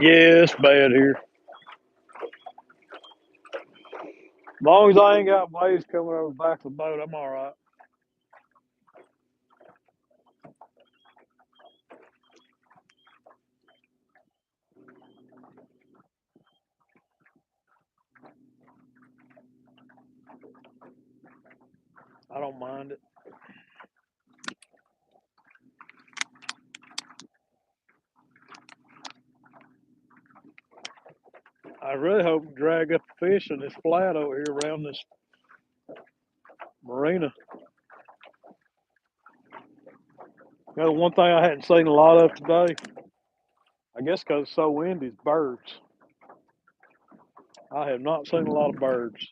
Yeah, it's bad here. As long as I ain't got waves coming over the back of the boat, I'm all right. I don't mind it. I really hope to drag up a fish in this flat over here around this marina. You know, one thing I hadn't seen a lot of today, I guess because it's so windy, is birds. I have not seen a lot of birds.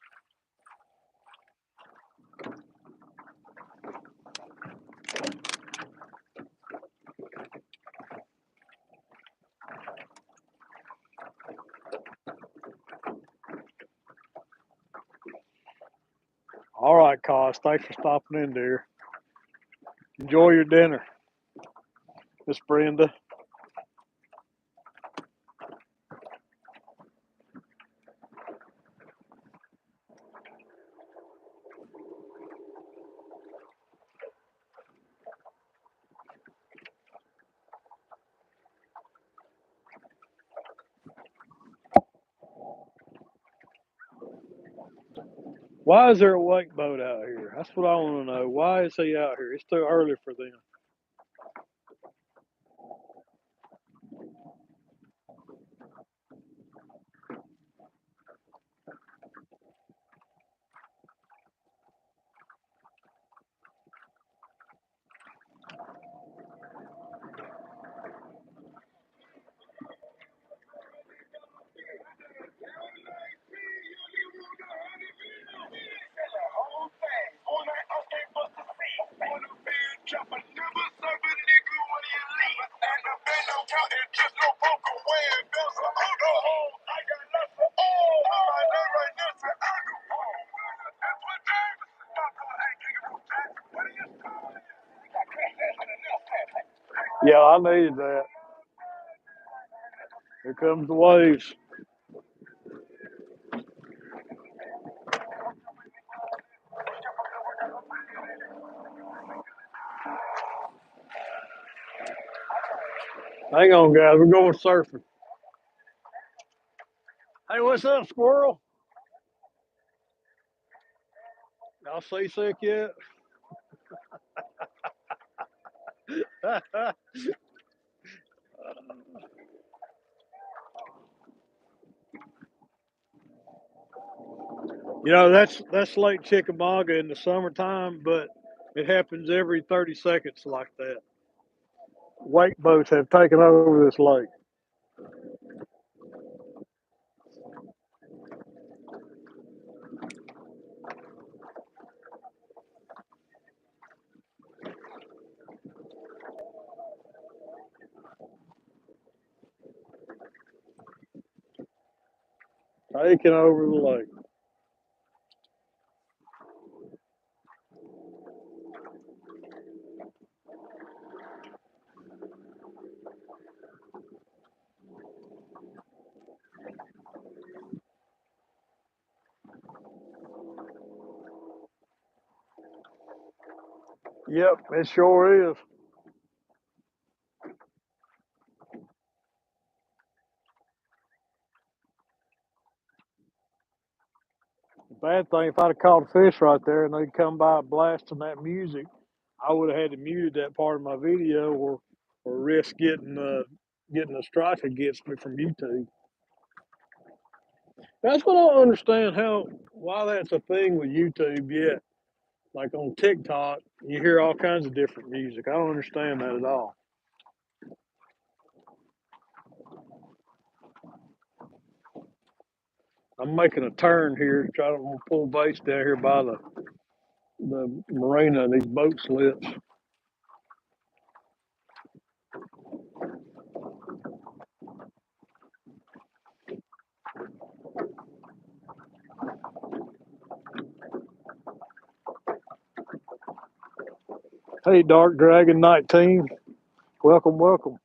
All right, Cos, thanks for stopping in there. Enjoy your dinner, Miss Brenda. Why is there a wake boat out here? That's what I want to know. Why is he out here? It's too early for them. Yeah, I needed that. Here comes the waves. Hang on, guys. We're going surfing. Hey, what's up, squirrel? Y'all seasick yet? You know, that's Lake Chickamauga in the summertime, but it happens every 30 seconds like that. Wake boats have taken over this lake. Taking over the lake. Yep, it sure is. The bad thing, if I'd have caught a fish right there and they'd come by blasting that music, I would have had to mute that part of my video or risk getting a strike against me from YouTube. That's what I don't understand why that's a thing with YouTube yet. Like on TikTok, you hear all kinds of different music. I don't understand that at all. I'm making a turn here, trying to pull baits down here by the marina, these boat slips. Hey, Dark Dragon 19, welcome, welcome.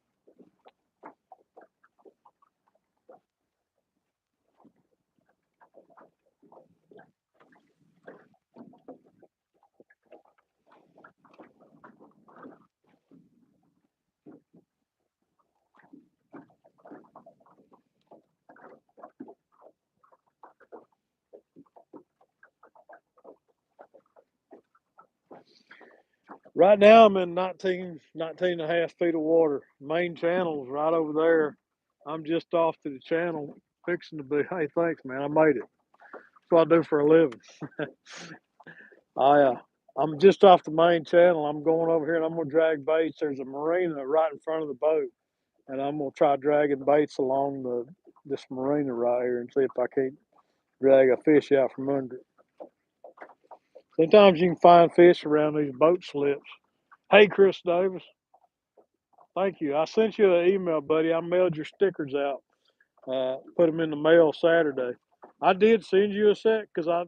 Right now, I'm in 19 and a half feet of water. Main channel's right over there. I'm just off to the channel, fixing to be. Hey, thanks, man. I made it. That's what I do for a living. I'm just off the main channel. I'm going over here and I'm gonna drag baits. There's a marina right in front of the boat, and I'm gonna try dragging baits along this marina right here and see if I can't drag a fish out from under it. Sometimes you can find fish around these boat slips. Hey, Chris Davis, thank you. I sent you an email, buddy. I mailed your stickers out. Put them in the mail Saturday. I did send you a set because I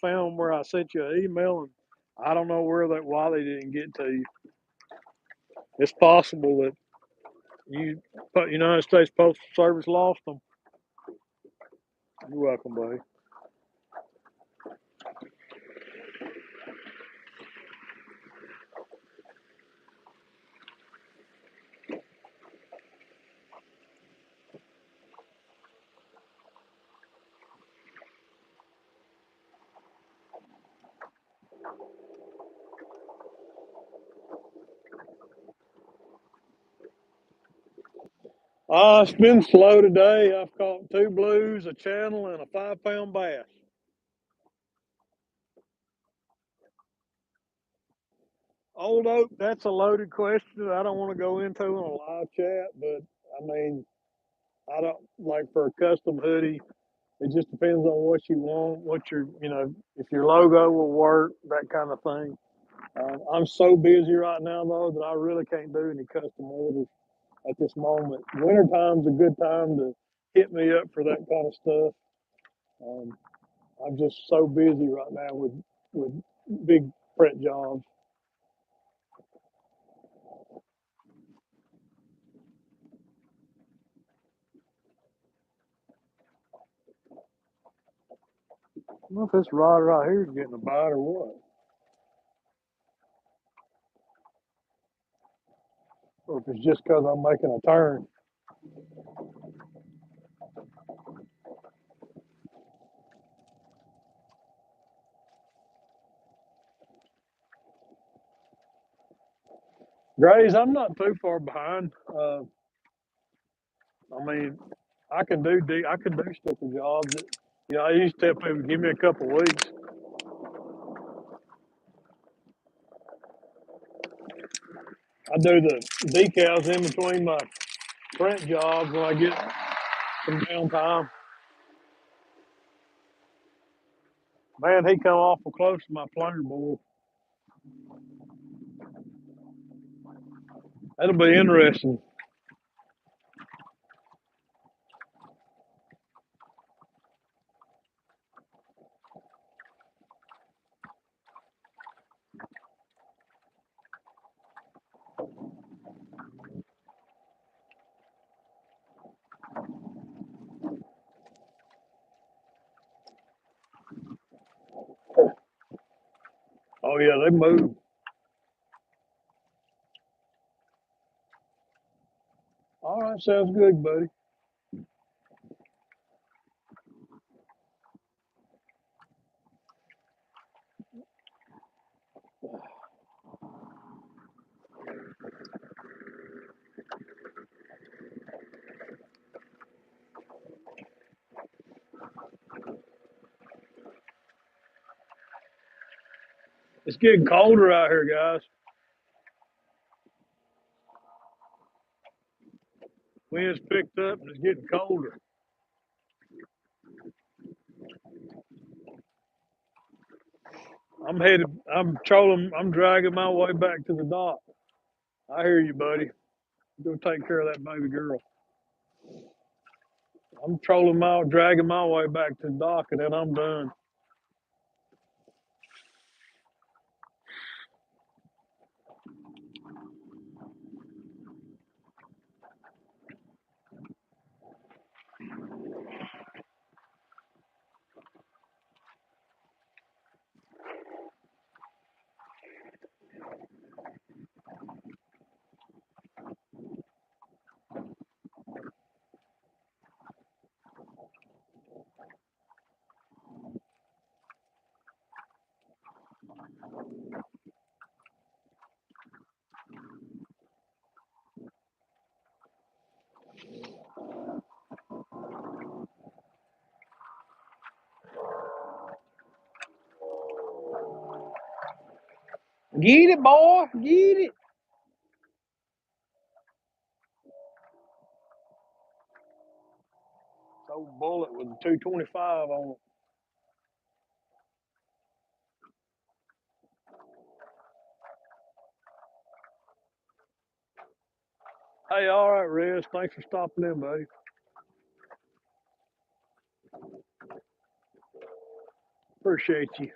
found where I sent you an email, and I don't know why they didn't get to you. It's possible that United States Postal Service lost them. You're welcome, buddy. It's been slow today. I've caught 2 blues, a channel, and a 5-pound bass. Old Oak, that's a loaded question. I don't want to go into in a live chat, but I mean, I don't like for a custom hoodie. It just depends on what you want, if your logo will work, that kind of thing. I'm so busy right now, though, that I really can't do any custom orders at this moment. Wintertime's a good time to hit me up for that kind of stuff. Um, I'm just so busy right now with big print jobs. I don't know if this rod right here is getting a bite or what, or if it's just because I'm making a turn. Grays, I'm not too far behind. I mean, I can do sticker jobs. I used to tell people, give me a couple weeks. I do the decals in between my print jobs when I get some downtime. Man, he come awful close to my plunger board. That'll be interesting. Oh yeah, they move. All right, sounds good, buddy. It's getting colder out here, guys. Wind's picked up and it's getting colder. I'm dragging my way back to the dock. I hear you, buddy. Go take care of that baby girl. Dragging my way back to the dock, and then I'm done. Get it, boy. Get it. Old bullet with a 225 on it. Hey, all right, Rez. Thanks for stopping in, buddy. Appreciate you.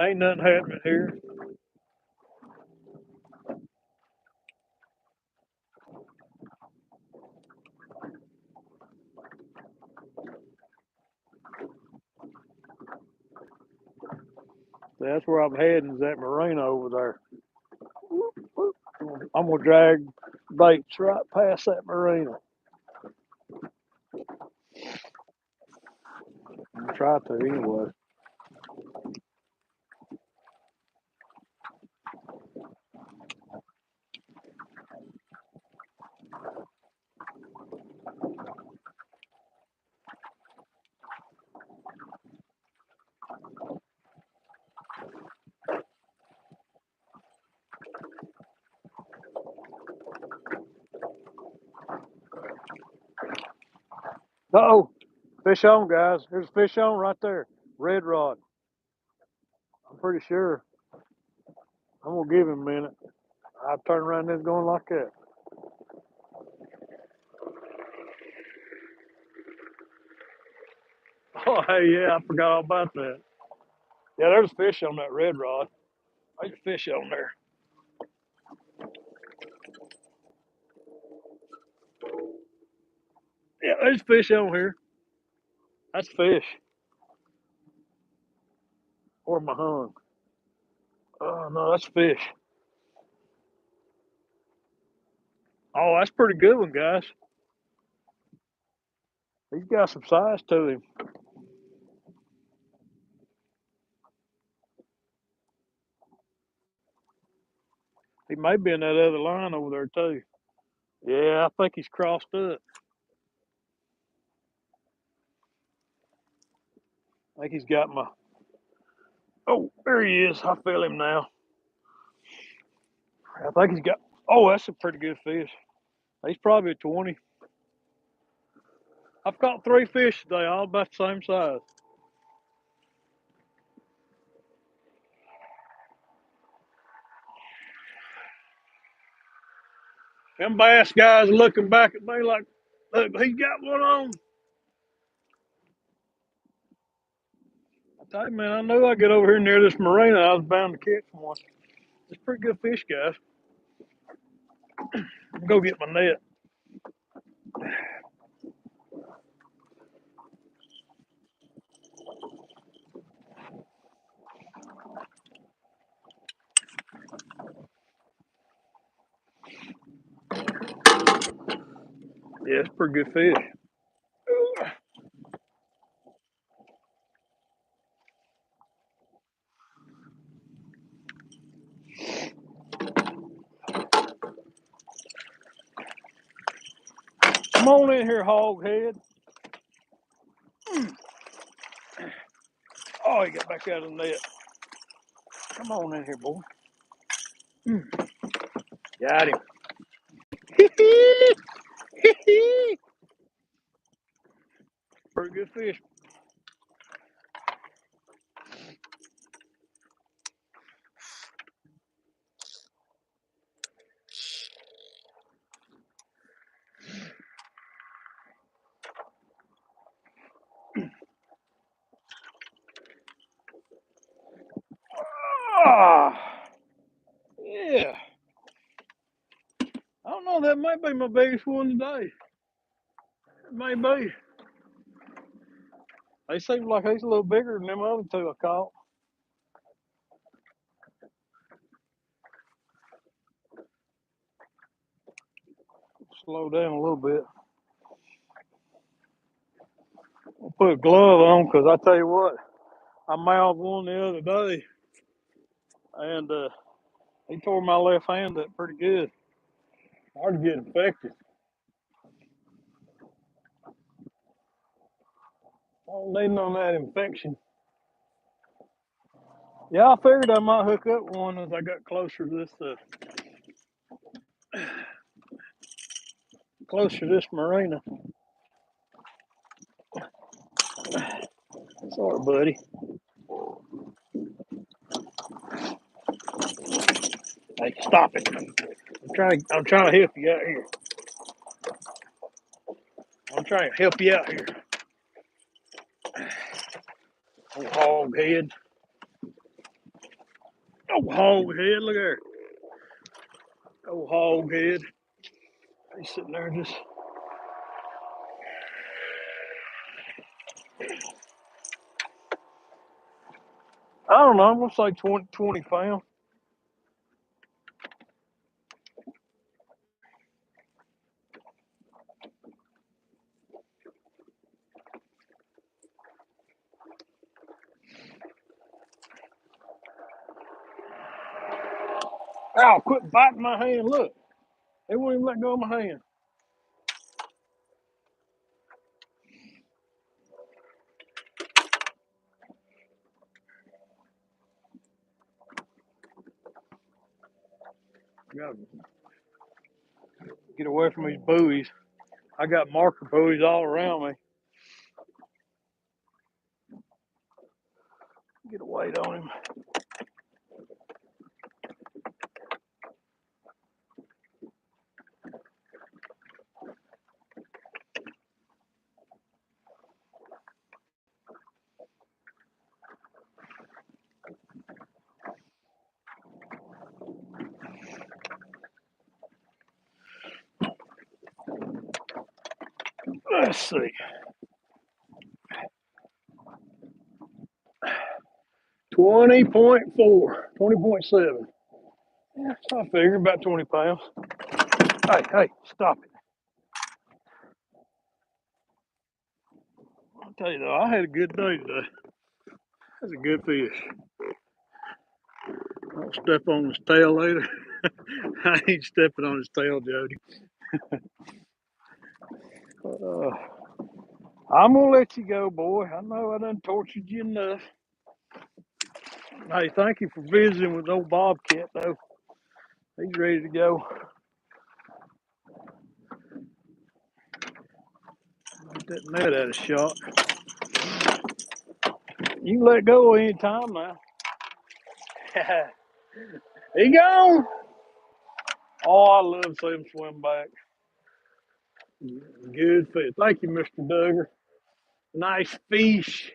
Ain't nothing happening here. That's where I'm heading, is that marina over there. I'm going to drag baits right past that marina. I'm going to try to anyway. Uh-oh. Fish on, guys. There's a fish on right there. Red rod. I'm pretty sure. I'm going to give him a minute. I'll turn around and it's going like that. Oh, hey, yeah, I forgot all about that. Yeah, there's a fish on that red rod. There's a fish on there. Yeah, there's fish on here. That's fish. Or my hung. Oh, no, that's fish. Oh, that's a pretty good one, guys. He's got some size to him. He may be in that other line over there, too. Yeah, I think he's crossed up. I think he's got my. Oh, there he is. I feel him now. I think he's got. Oh, that's a pretty good fish. He's probably a 20. I've caught 3 fish today, all about the same size. Them bass guys looking back at me like, look, he got one on. I tell you, man, I knew I'd get over here near this marina. I was bound to catch one. It's pretty good fish, guys. I'm go get my net. Yeah, it's pretty good fish. Come on in here, hog head. Oh, he got back out of the net. Come on in here, boy. Got him. Pretty good fish. Ah, yeah. I don't know. That might be my biggest one today. It may be. They seem like he's a little bigger than them other two I caught. Slow down a little bit. I'll put a glove on because I tell you what, I mouthed one the other day and he tore my left hand up pretty good. Hard to get infected. I don't need none of that infection. Yeah, I figured I might hook up one as I got closer to this marina. Sorry, buddy. Hey, stop it! I'm trying to help you out here. I'm trying to help you out here. Oh, hog head. Oh, hog head. Look at her. Oh, hog head. He's sitting there just. I don't know. I'm gonna say 20 pounds. Ow! Quit biting my hand. Look, they won't even let go of my hand. Gotta get away from these buoys. I got marker buoys all around me. Get a weight on him. Let's see. 20.4, 20.7. Yeah, so I figured about 20 pounds. Hey, stop it. I'll tell you though, I had a good day today. That's a good fish. I'll step on his tail later. I ain't stepping on his tail, Jody. Uh, I'm gonna let you go, boy. I know I done tortured you enough. Hey, thank you for visiting with old Bobcat though. He's ready to go. Get that net out of shot. You can let go any time now. He gone. Oh, I love to see him swim back. Good fish. Thank you, Mr. Duggar. Nice fish.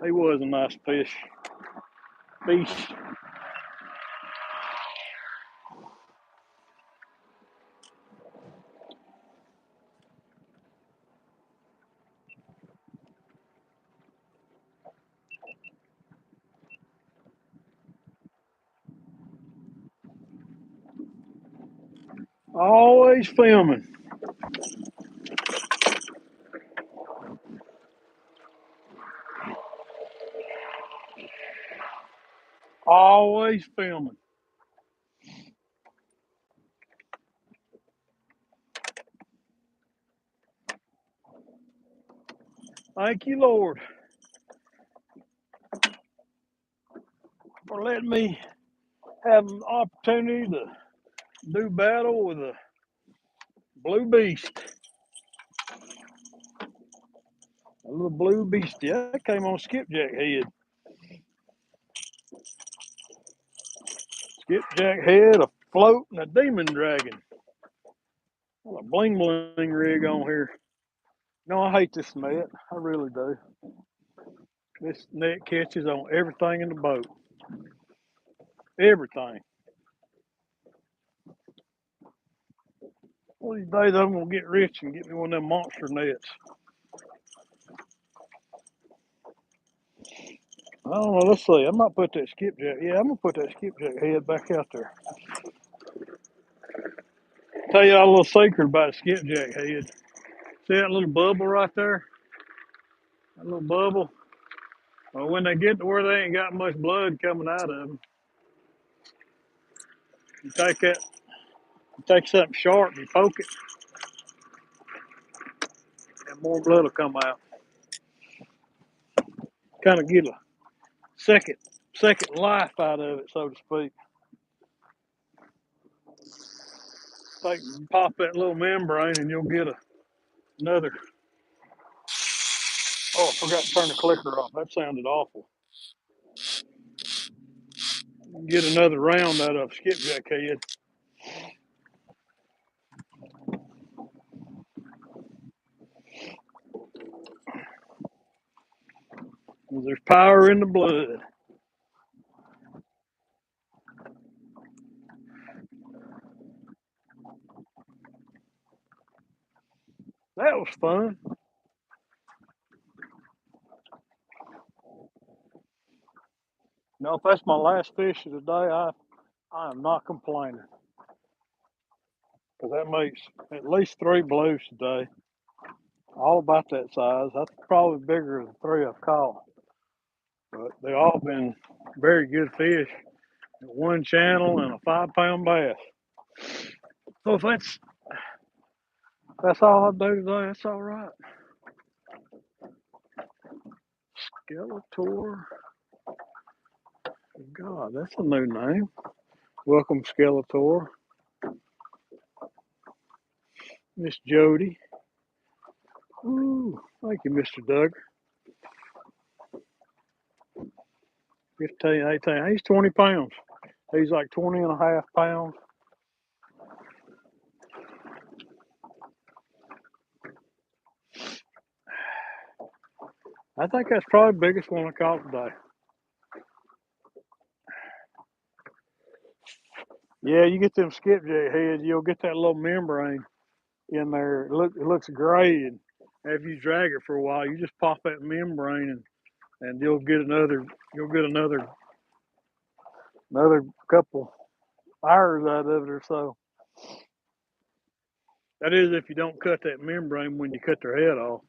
He was a nice fish. Fish. Always filming. Always filming. Thank you, Lord, for letting me have an opportunity to do battle with a blue beast. A little blue beastie. That came on skipjack head. Skipjack head, a float, and a demon dragon. What a bling bling rig on here. No, I hate this net. I really do. This net catches on everything in the boat. Everything. One of these days I'm gonna get rich and get me one of them monster nets. I don't know. Let's see. I might put that skipjack. Yeah, I'm gonna put that skipjack head back out there. Tell you a little secret about a skipjack head. See that little bubble right there? That little bubble. Well, when they get to where they ain't got much blood coming out of them, you take that, you take something sharp and you poke it, and more blood will come out. Kind of get a second, second life out of it, so to speak. Take pop that little membrane, and you'll get another. Oh, I forgot to turn the clicker off. That sounded awful. Get another round out of skipjack head. There's power in the blood. That was fun. You know, if that's my last fish of the day, I am not complaining because that makes at least 3 blues today. All about that size. That's probably bigger than 3 I've caught, but they all been very good fish. One channel and a 5-pound bass. So if that's all I do today, that's all right. Skeletor. God, that's a new name. Welcome, Skeletor. Miss Jody. Ooh, thank you, Mr. Doug. 15, 18. He's 20 pounds. He's like 20 and a half pounds. I think that's probably the biggest one I caught today. Yeah, you get them skipjack heads, you'll get that little membrane in there. It looks gray, and after you drag it for a while, you just pop that membrane, and you'll get another couple hours out of it or so. That is if you don't cut that membrane when you cut their head off.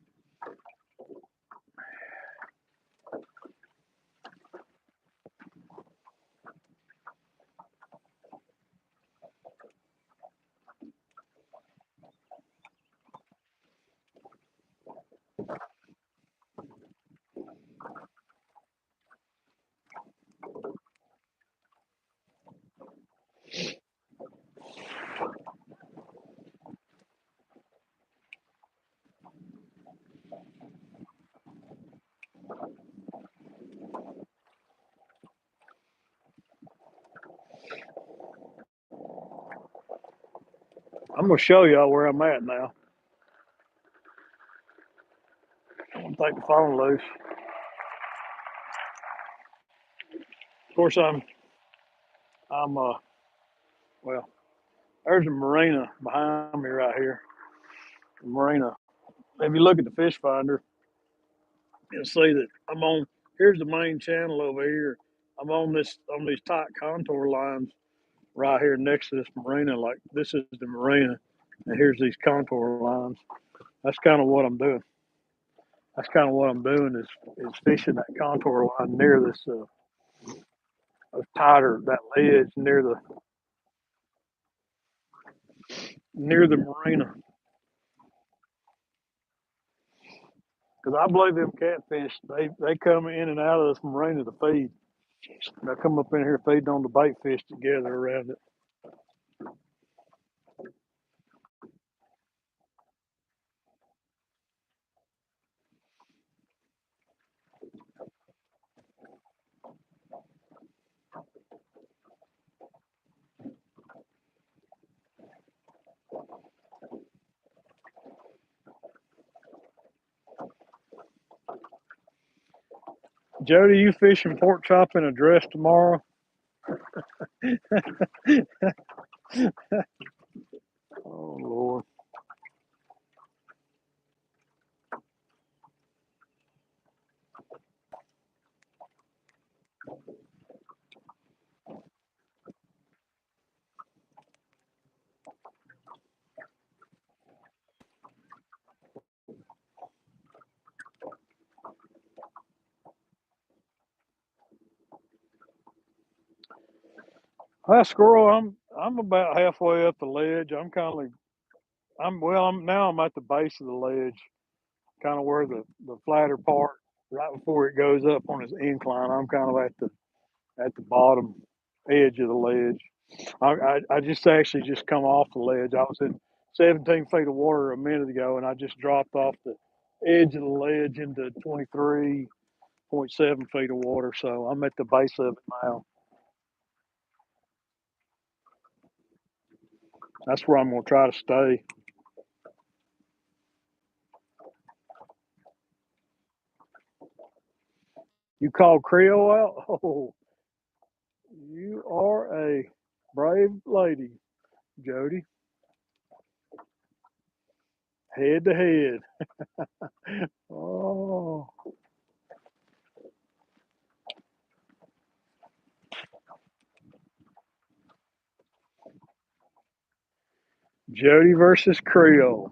I'm gonna show y'all where I'm at now. I'm gonna take the phone loose. Of course, I'm well, there's a marina behind me right here. The marina. If you look at the fish finder, you'll see that I'm on. Here's the main channel over here. I'm on these tight contour lines right here next to this marina. Like this is the marina, and here's these contour lines. That's kind of what I'm doing. That's kind of what I'm doing is fishing that contour line near this tighter that ledge near the marina. Because I believe them catfish, they come in and out of this marina to feed. They come up in here feeding on the bait fish together around it. Jody, you fishing pork chop in a dress tomorrow? Oh Lord. Hi squirrel, I'm about halfway up the ledge. I'm kind of I'm at the base of the ledge, kind of where the flatter part, right before it goes up on its incline. I'm kind of at the bottom edge of the ledge. I just actually just come off the ledge. I was in 17 feet of water a minute ago, and I just dropped off the edge of the ledge into 23.7 feet of water. So I'm at the base of it now. That's where I'm going to try to stay. You called Creole out? Oh, you are a brave lady, Jody. Head to head. Oh, Jody versus Creole.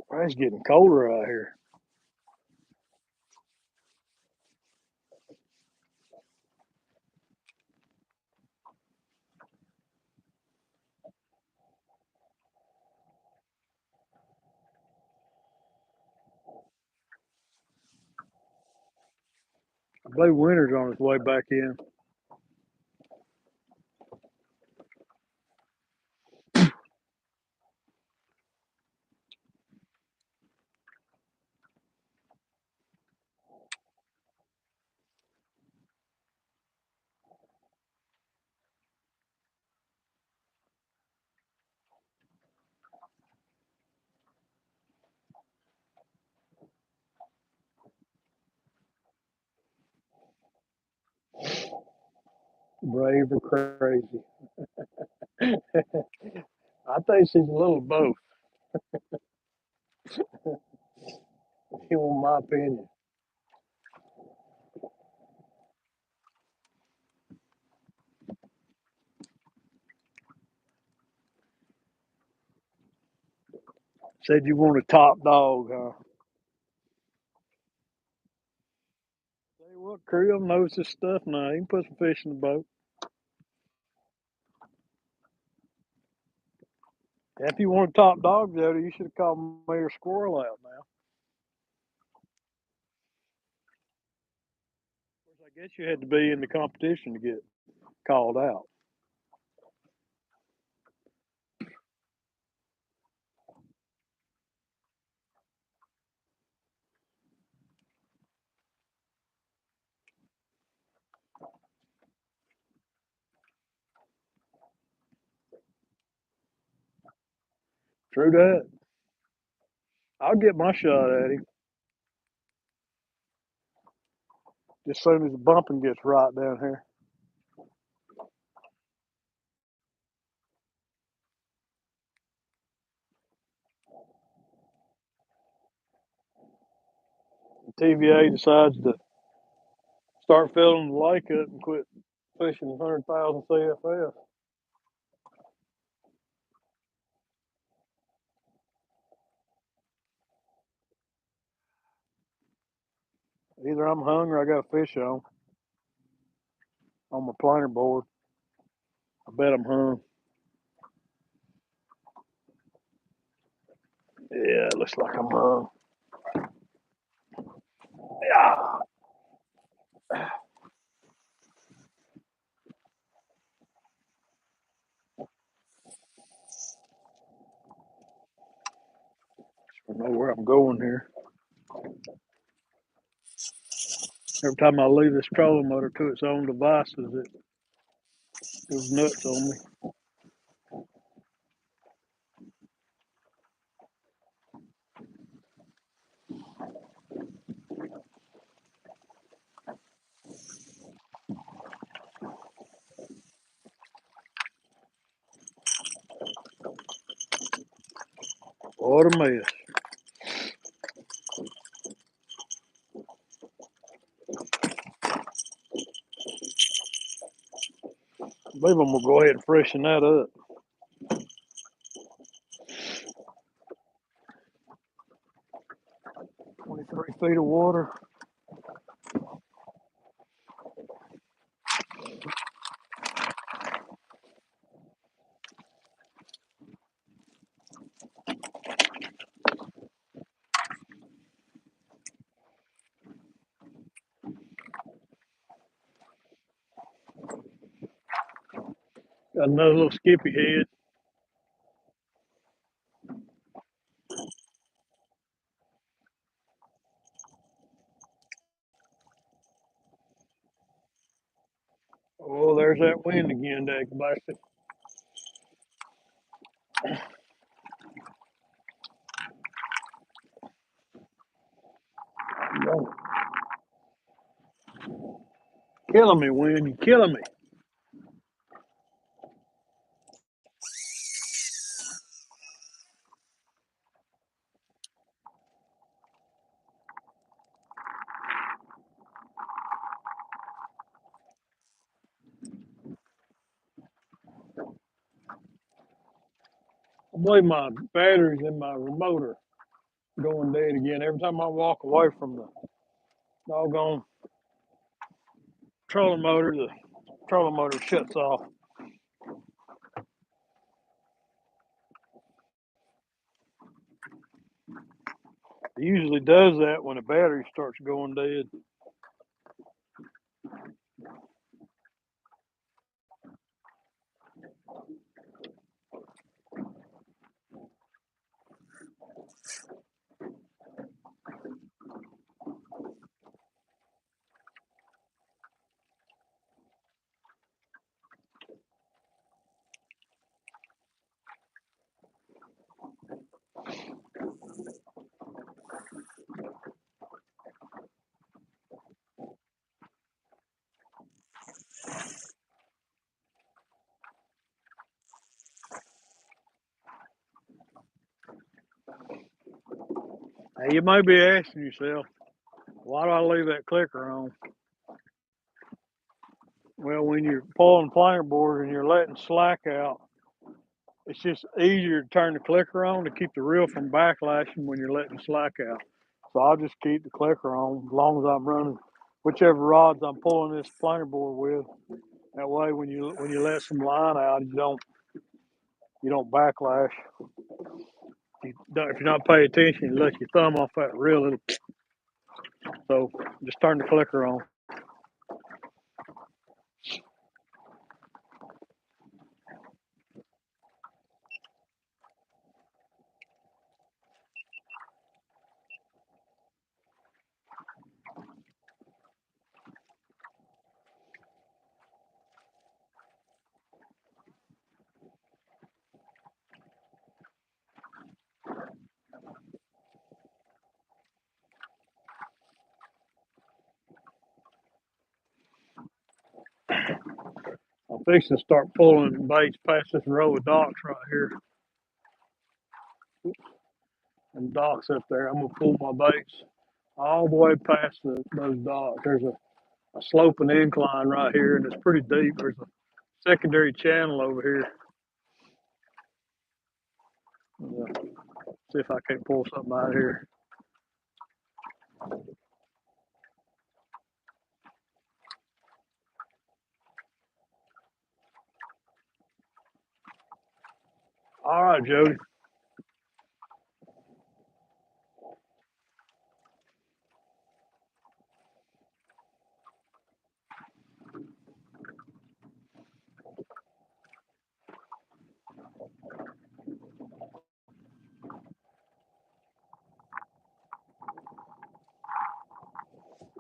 Well, it's getting colder out here. I believe winter's on its way back in. Brave or crazy. I think she's a little of both. If you want my opinion. Said you want a top dog, huh? Tell you what, Creel knows his stuff now. He can put some fish in the boat. If you want a top dog, Jody, you should have called Mayor Squirrel out now. Of course, I guess you had to be in the competition to get called out. True that. I'll get my shot at him just as soon as the bumping gets right down here. The TVA decides to start filling the lake up and quit fishing 100,000 CFS. Either I'm hungry or I got a fish on. on my planer board. I bet I'm hung. Yeah, it looks like I'm hung. Yeah. I don't know where I'm going here. Every time I leave this trolling motor to its own devices, it goes nuts on me. What a mess. I believe I'm going to go ahead and freshen that up. 23 feet of water. Got another little skippy head. Oh, there's that wind again, Dad. Killing me, wind. You're killing me. I believe my batteries in my remote are going dead again. Every time I walk away from the doggone the trolling motor shuts off. It usually does that when the battery starts going dead. Now, you may be asking yourself, why do I leave that clicker on? Well, when you're pulling planer board and you're letting slack out, it's just easier to turn the clicker on to keep the reel from backlashing when you're letting slack out. So I'll just keep the clicker on as long as I'm running whichever rods I'm pulling this planer board with. That way, when you let some line out, you don't backlash. If you're not paying attention, you let your thumb off that reel. So just turn the clicker on. I'm fixing to start pulling baits past this row of docks right here. And docks up there. I'm gonna pull my baits all the way past those docks. There's a sloping incline right here, and it's pretty deep. There's a secondary channel over here. See if I can't pull something out of here. All right, Jody. Is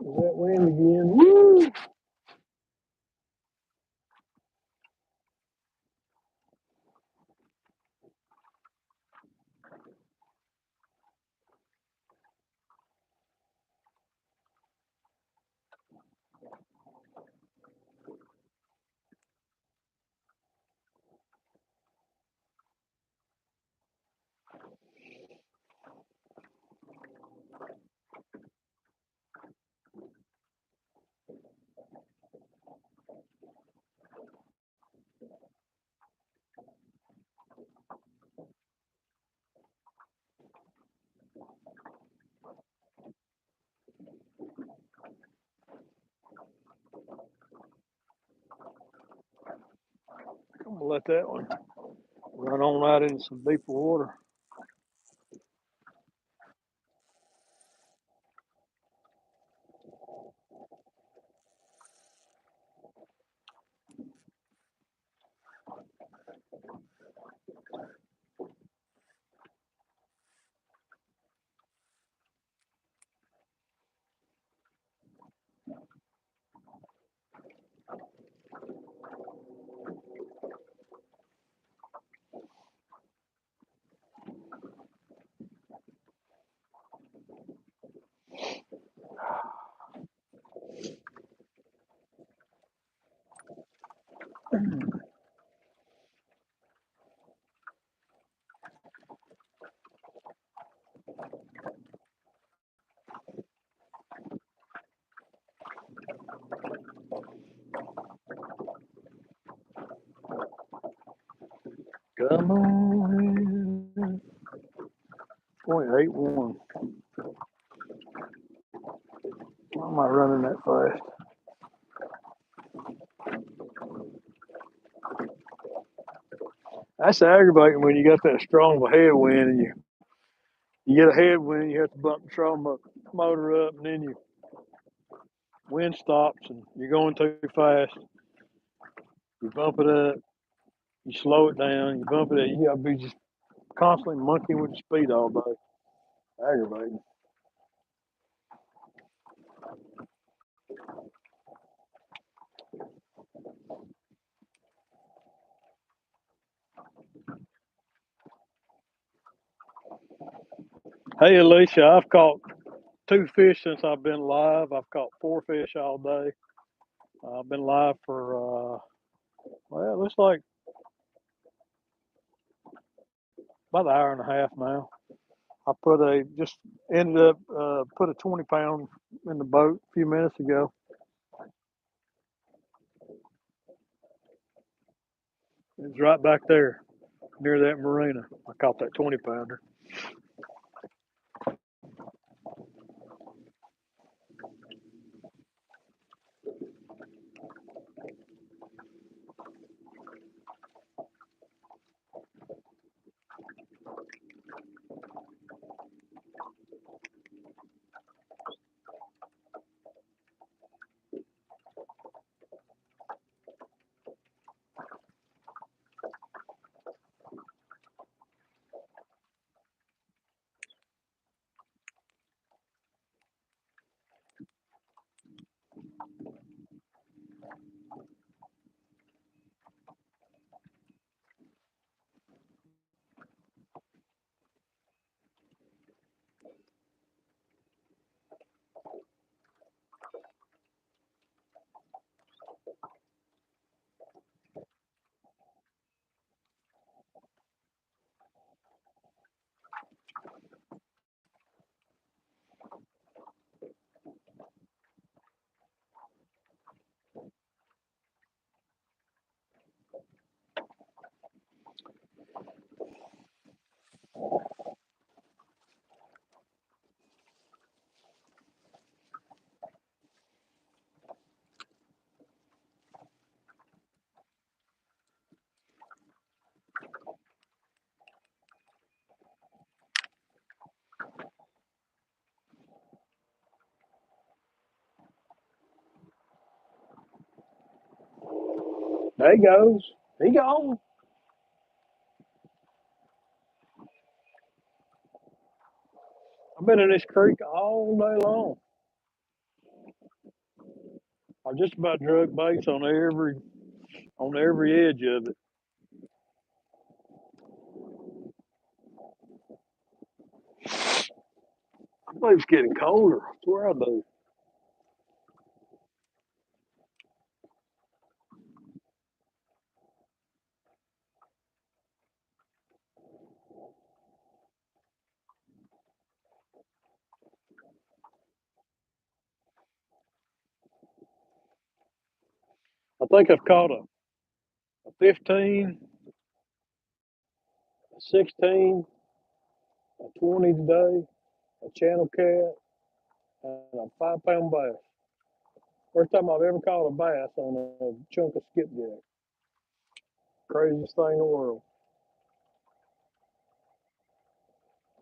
that wind again? Woo! I'm gonna let that one run on out into some deeper water. Come on in. 0.81. Why am I running that fast? That's aggravating when you got that strong of a headwind and you get a headwind, you have to bump the trauma motor up, and then your wind stops and you're going too fast. You bump it up, you slow it down, you bump it up. You gotta be just constantly monkeying with the speed all day. Aggravating. Hey Alicia, I've caught 2 fish since I've been live. I've caught 4 fish all day. I've been live for well, it looks like about an hour and a half now. I just ended up put a 20 pound in the boat a few minutes ago. It's right back there near that marina. I caught that 20 pounder. There he goes. He gone. I've been in this creek all day long. I just about drug baits on every edge of it. I believe it's getting colder. I swear I do. I think I've caught a 15, a 16, a 20 today, a channel cat, and a 5 pound bass. First time I've ever caught a bass on a chunk of skipjack. Craziest thing in the world.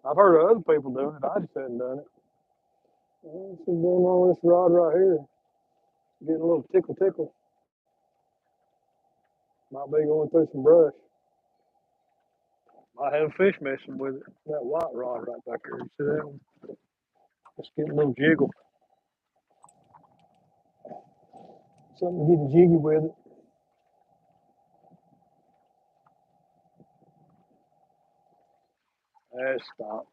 I've heard of other people doing it. I just hadn't done it. What's going on with this rod right here? Getting a little tickle tickle. Might be going through some brush. Might have a fish messing with it. That white rod right back there. You see that one? It's getting a little jiggle. Something getting jiggy with it. That's stop.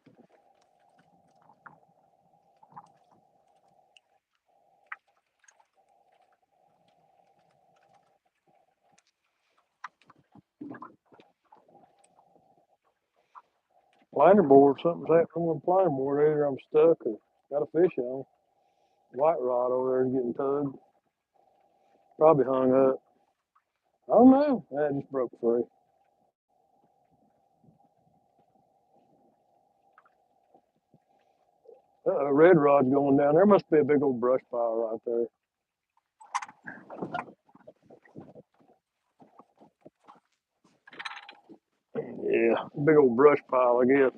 Planer board, something's happening with the planer board. Either I'm stuck or got a fish on. White rod over there is getting tugged. Probably hung up. I don't know. That just broke free. Red rod's going down. There must be a big old brush pile right there. Yeah, big old brush pile, I guess.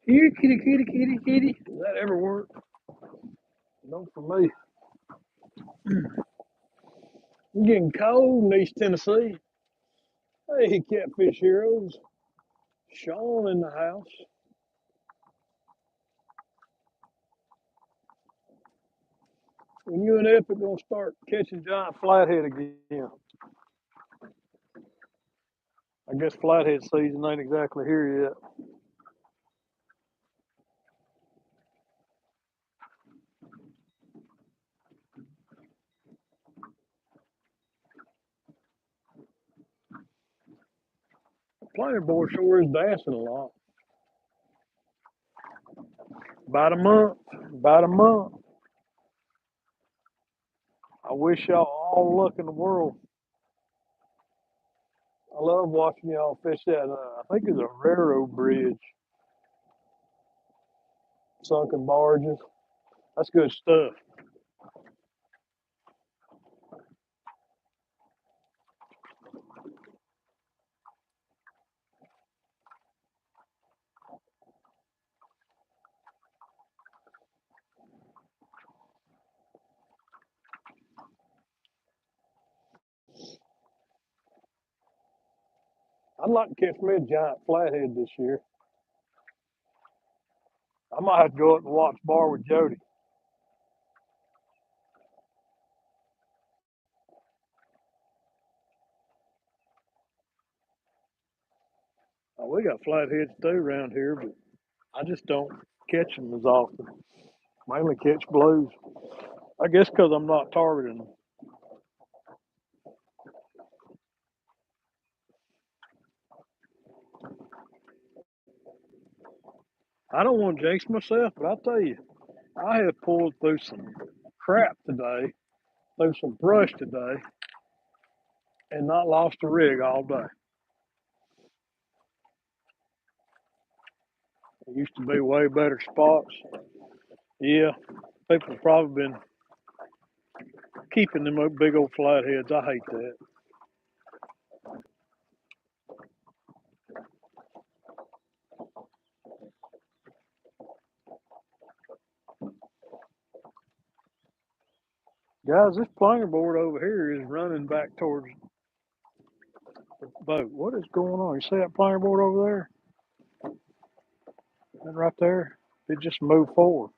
Here, kitty, kitty, kitty, kitty. Does that ever work? No, for me. I'm getting cold in East Tennessee. Hey, Catfish Heroes. Sean in the house. When you and Epic gonna start catching giant flathead again? I guess flathead season ain't exactly here yet. Planer board sure is dancing a lot. About a month. About a month. I wish y'all all luck in the world. I love watching y'all fish that. I think it's a railroad bridge. Sunken barges. That's good stuff. I'd like to catch me a giant flathead this year. I might have to go up and watch bar with Jody. We got flatheads too around here, but I just don't catch them as often. Mainly catch blues. I guess because I'm not targeting them. I don't want to jinx myself, but I'll tell you, I have pulled through some crap today, through some brush today, and not lost a rig all day. It used to be way better spots. Yeah, people have probably been keeping them big old flatheads. I hate that. Guys, this planer board over here is running back towards the boat. What is going on? You see that planer board over there? And right there? It just moved forward.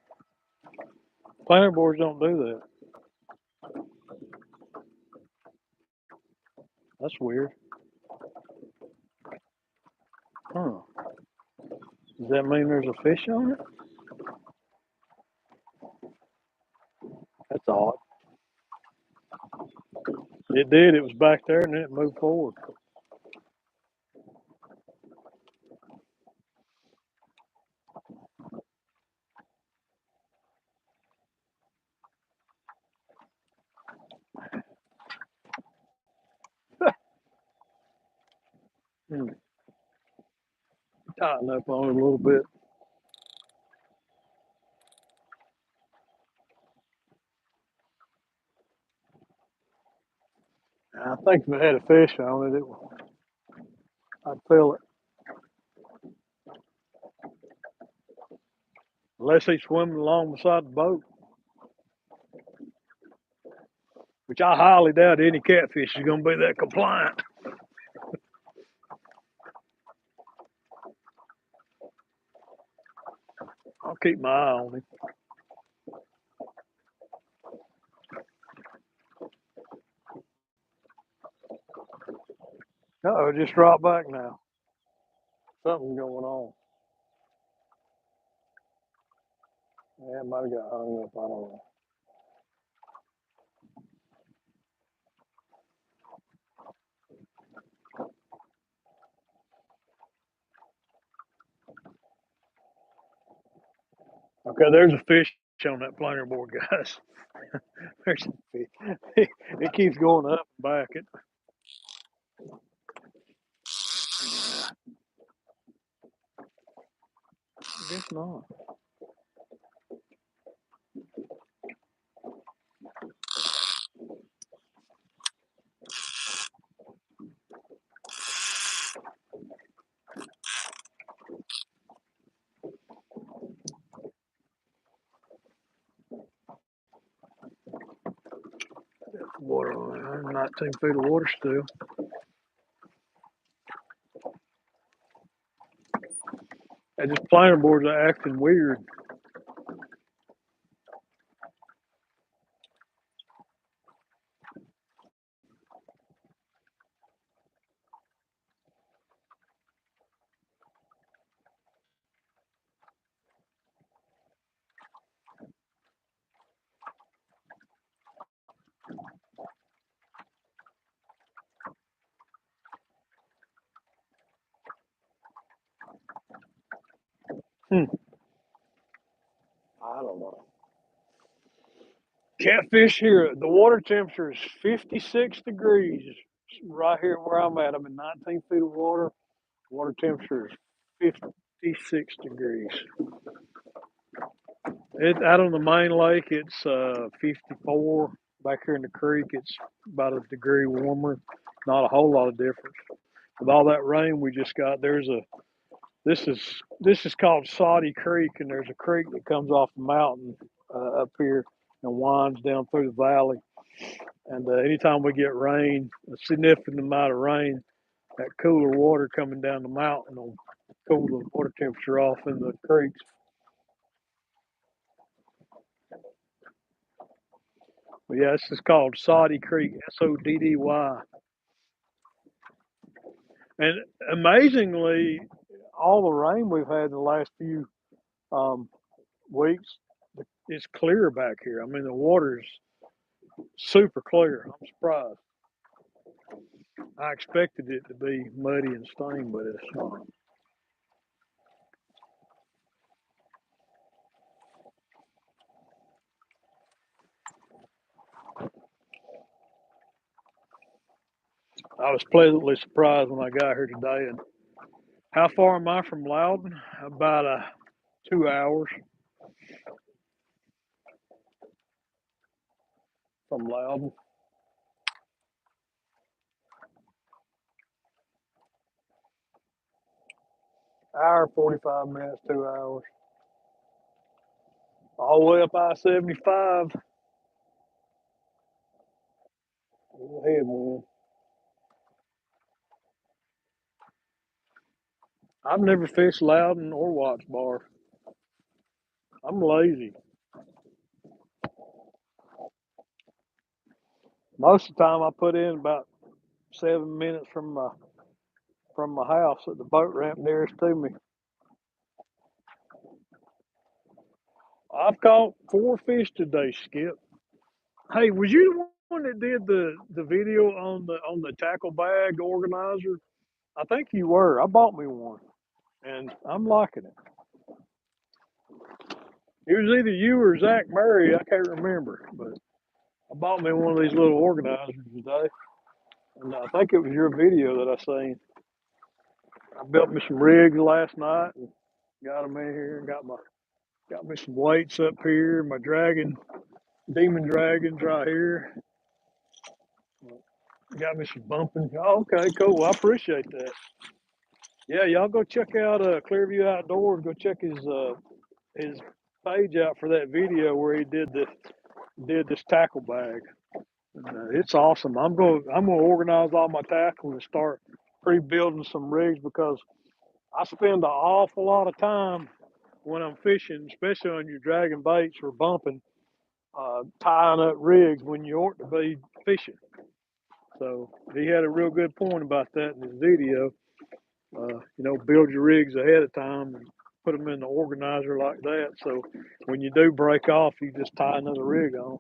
Planer boards don't do that. That's weird. Huh. Does that mean there's a fish on it? That's odd. It did. It was back there and then it moved forward. Hmm. Tighten up on it a little bit. I think if it had a fish on it, I'd feel it. Unless he's swimming along beside the boat, which I highly doubt any catfish is going to be that compliant. I'll keep my eye on him. Uh-oh, just dropped back now. Something's going on. Yeah, it might have got hung up. I don't know. Okay, there's a fish on that planer board, guys. There's a fish. It keeps going up and back. I guess not. Water on there. 19 feet of water still. And just planer boards are acting weird. Hmm. I don't know. Catfish here, the water temperature is 56 degrees right here where I'm at. I'm in 19 feet of water. Water temperature is 56 degrees. Out on the main lake, it's 54. Back here in the creek, it's about a degree warmer. Not a whole lot of difference. With all that rain we just got, this is called Saudi Creek, and there's a creek that comes off the mountain up here and winds down through the valley. And anytime we get rain, a significant amount of rain, That cooler water coming down the mountain will cool the water temperature off in the creeks. But yeah, this is called Soddy Creek, Soddy. And amazingly, all the rain we've had in the last few um, weeks, it's clear back here. I mean, the water's super clear. I'm surprised. I expected it to be muddy and stained, but it's not. I was pleasantly surprised when I got here today. And how far am I from Loudon? About 2 hours from Loudon. Hour, 45 minutes, 2 hours. All the way up I-75. Go ahead, man. I've never fished Loudon or Watts Bar. I'm lazy. Most of the time, I put in about 7 minutes from my house at the boat ramp nearest to me. I've caught 4 fish today, Skip. Hey, was you the one that did the video on the tackle bag organizer? I think you were. I bought me one, and I'm liking it. It was either you or Zach Murray. I can't remember, but I bought me one of these little organizers today, and I think it was your video that I seen. I built me some rigs last night and got them in here and got me some weights up here. My dragon, demon dragons right here. Got me some bumping. Oh, okay, cool. I appreciate that. Yeah, y'all go check out Clearview Outdoors. Go check his page out for that video where he did this tackle bag. It's awesome. I'm gonna organize all my tackle and start pre-building some rigs because I spend an awful lot of time when I'm fishing, especially on your dragging baits or bumping, tying up rigs when you ought to be fishing. So he had a real good point about that in his video. Build your rigs ahead of time and put them in the organizer like that. So when you do break off, you just tie another rig on.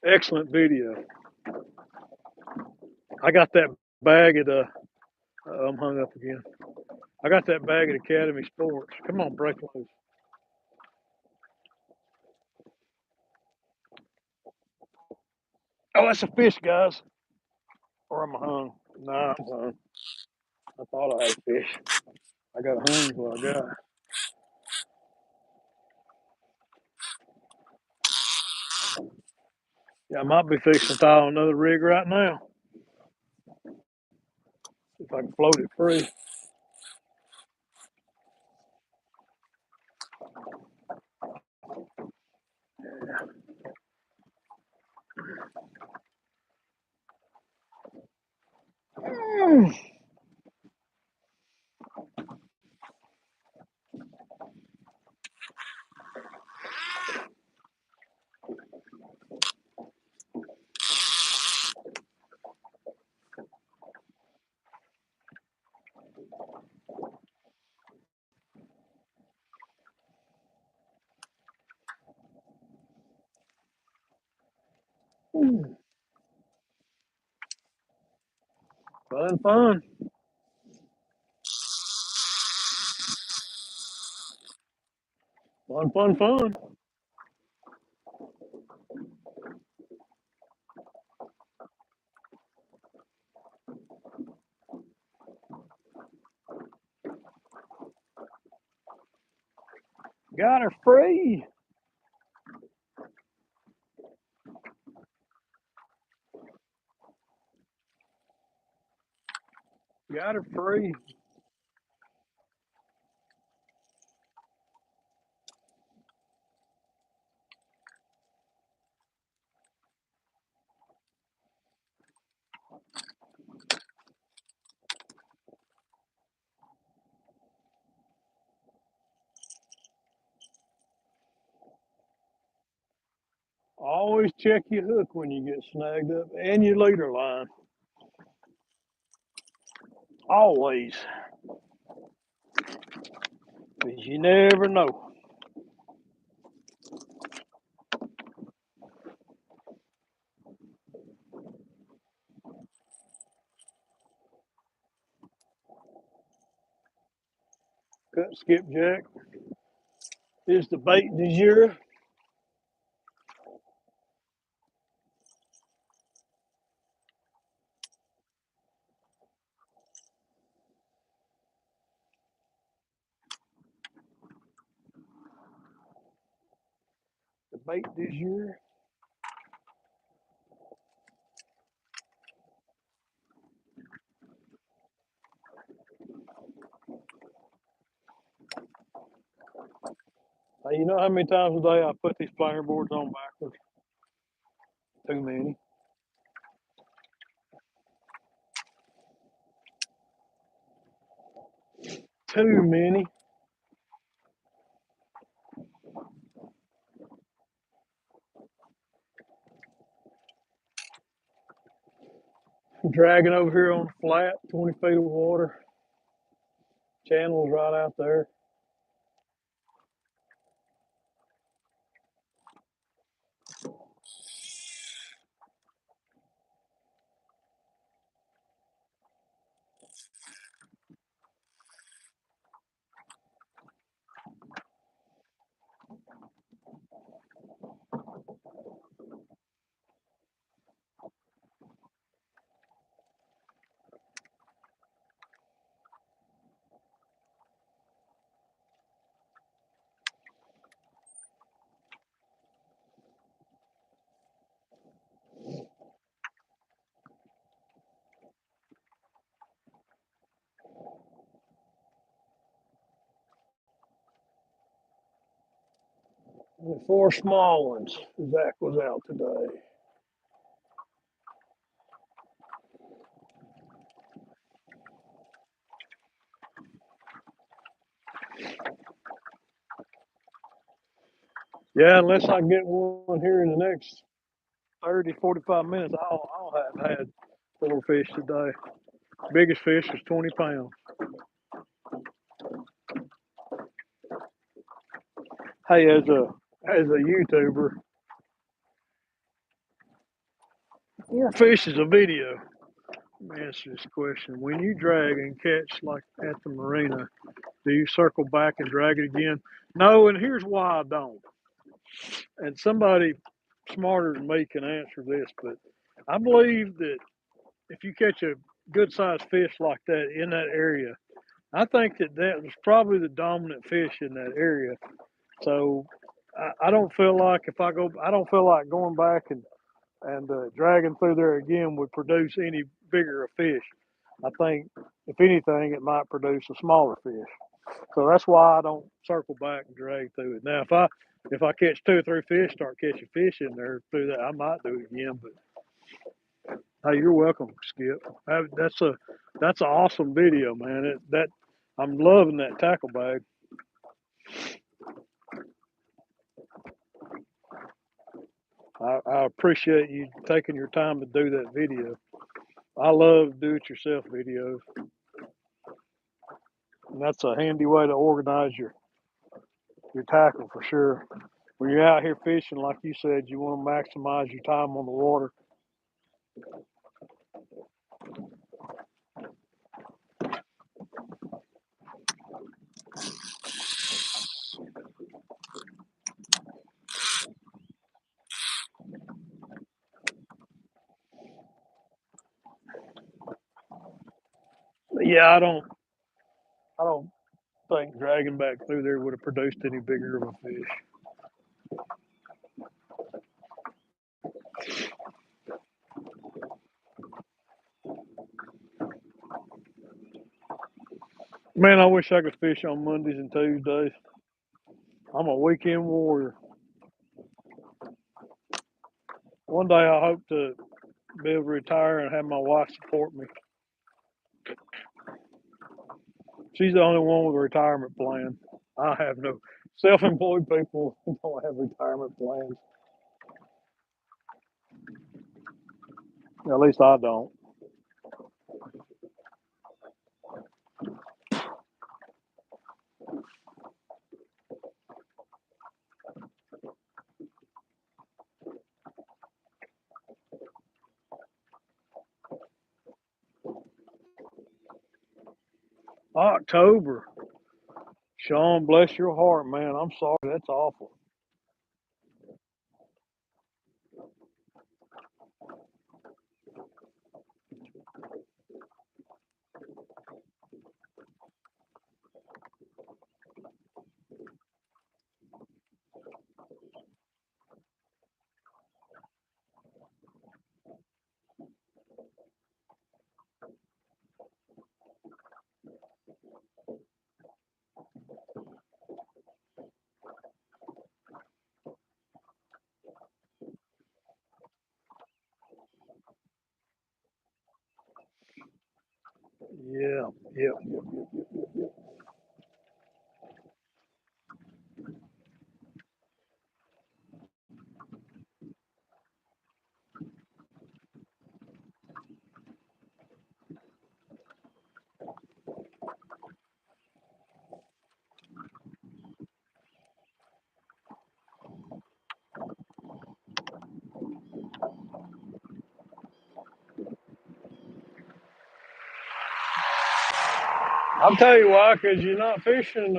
Excellent video. I got that bag at I'm hung up again. I got that bag at Academy Sports. Come on, break loose. Oh, that's a fish, guys. Or am I hung? Nah, I'm hung. I thought I had a fish. I got hung what I got. Yeah, I might be fixing to tie on another rig right now. If I can float it free. Mm. Fun, fun. Fun, fun, fun. Got her free. Got her free. Always check your hook when you get snagged up and your leader line. Always. Because you never know. Cut skipjack is the bait du jour. The bait du jour. You know how many times a day I put these planer boards on backwards? Too many. Too many. Dragging over here on the flat, 20 feet of water. Channel's right out there. Only 4 small ones. Zach was out today. Yeah, unless I get one here in the next 30, 45 minutes, I'll have had 4 fish today. Biggest fish was 20 pounds. Hey, as a YouTuber, 4 fish is a video. Let me answer this question. When you drag and catch like at the marina, do you circle back and drag it again? No, and here's why I don't. And somebody smarter than me can answer this, but I believe that if you catch a good sized fish like that in that area, I think that that was probably the dominant fish in that area. So I don't feel like if I go, I don't feel like going back and dragging through there again would produce any bigger a fish. I think if anything, it might produce a smaller fish. So that's why I don't circle back and drag through it. Now, if I catch 2 or 3 fish, start catching fish in there through that, I might do it again. But hey, you're welcome, Skip. That's an awesome video, man. That I'm loving that tackle bag. I appreciate you taking your time to do that video. I love do-it-yourself videos, and that's a handy way to organize your tackle for sure. When you're out here fishing, like you said, you want to maximize your time on the water. Yeah, I don't think dragging back through there would have produced any bigger of a fish. Man, I wish I could fish on Mondays and Tuesdays. I'm a weekend warrior. One day I hope to be able to retire and have my wife support me. She's the only one with a retirement plan. I have no self-employed people don't have retirement plans. At least I don't. October. Sean, bless your heart, man. I'm sorry. That's awful. Yeah, yeah. I'll tell you why, because you're not fishing.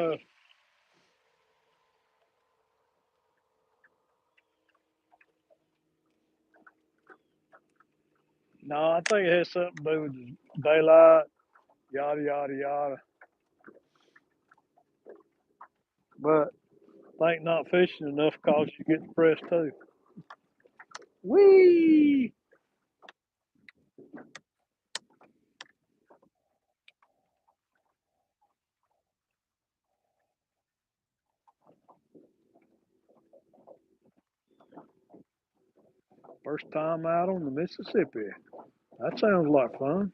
No, I think it has something to do with the daylight, yada, yada, yada. But I think not fishing enough causes you get depressed too. Whee! First time out on the Mississippi. That sounds like fun.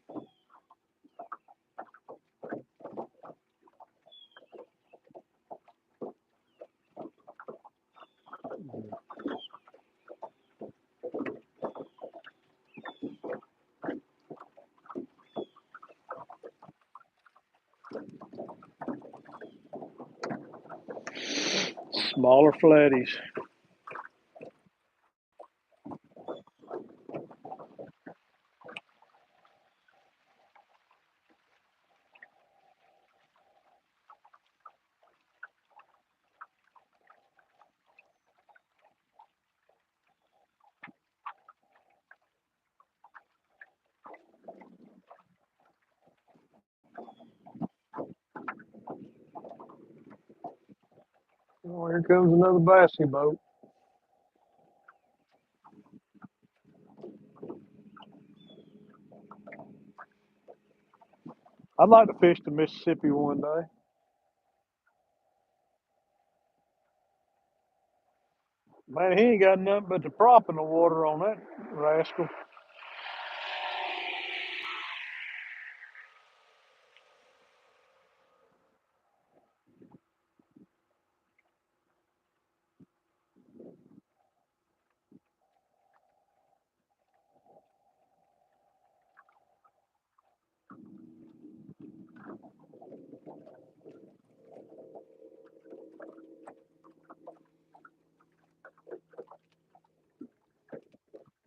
Smaller flatties. Oh, here comes another basket boat. I'd like to fish the Mississippi one day. Man, he ain't got nothing but the prop in the water on that rascal.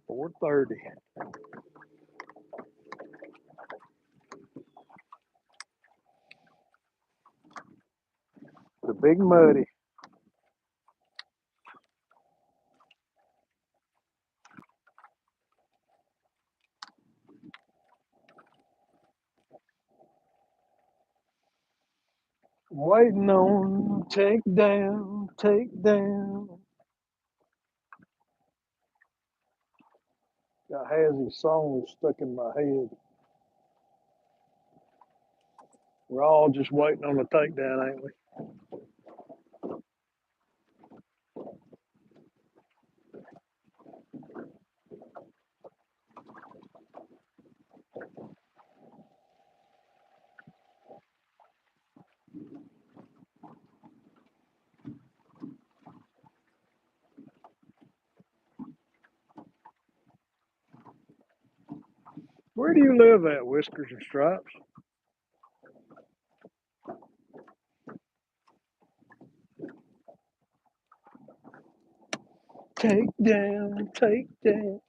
4:30. The big muddy. Waiting on takedown, takedown. Got Hazzy song stuck in my head. We're all just waiting on the takedown, ain't we? Where do you live at, Whiskers and Stripes? Take down, take down.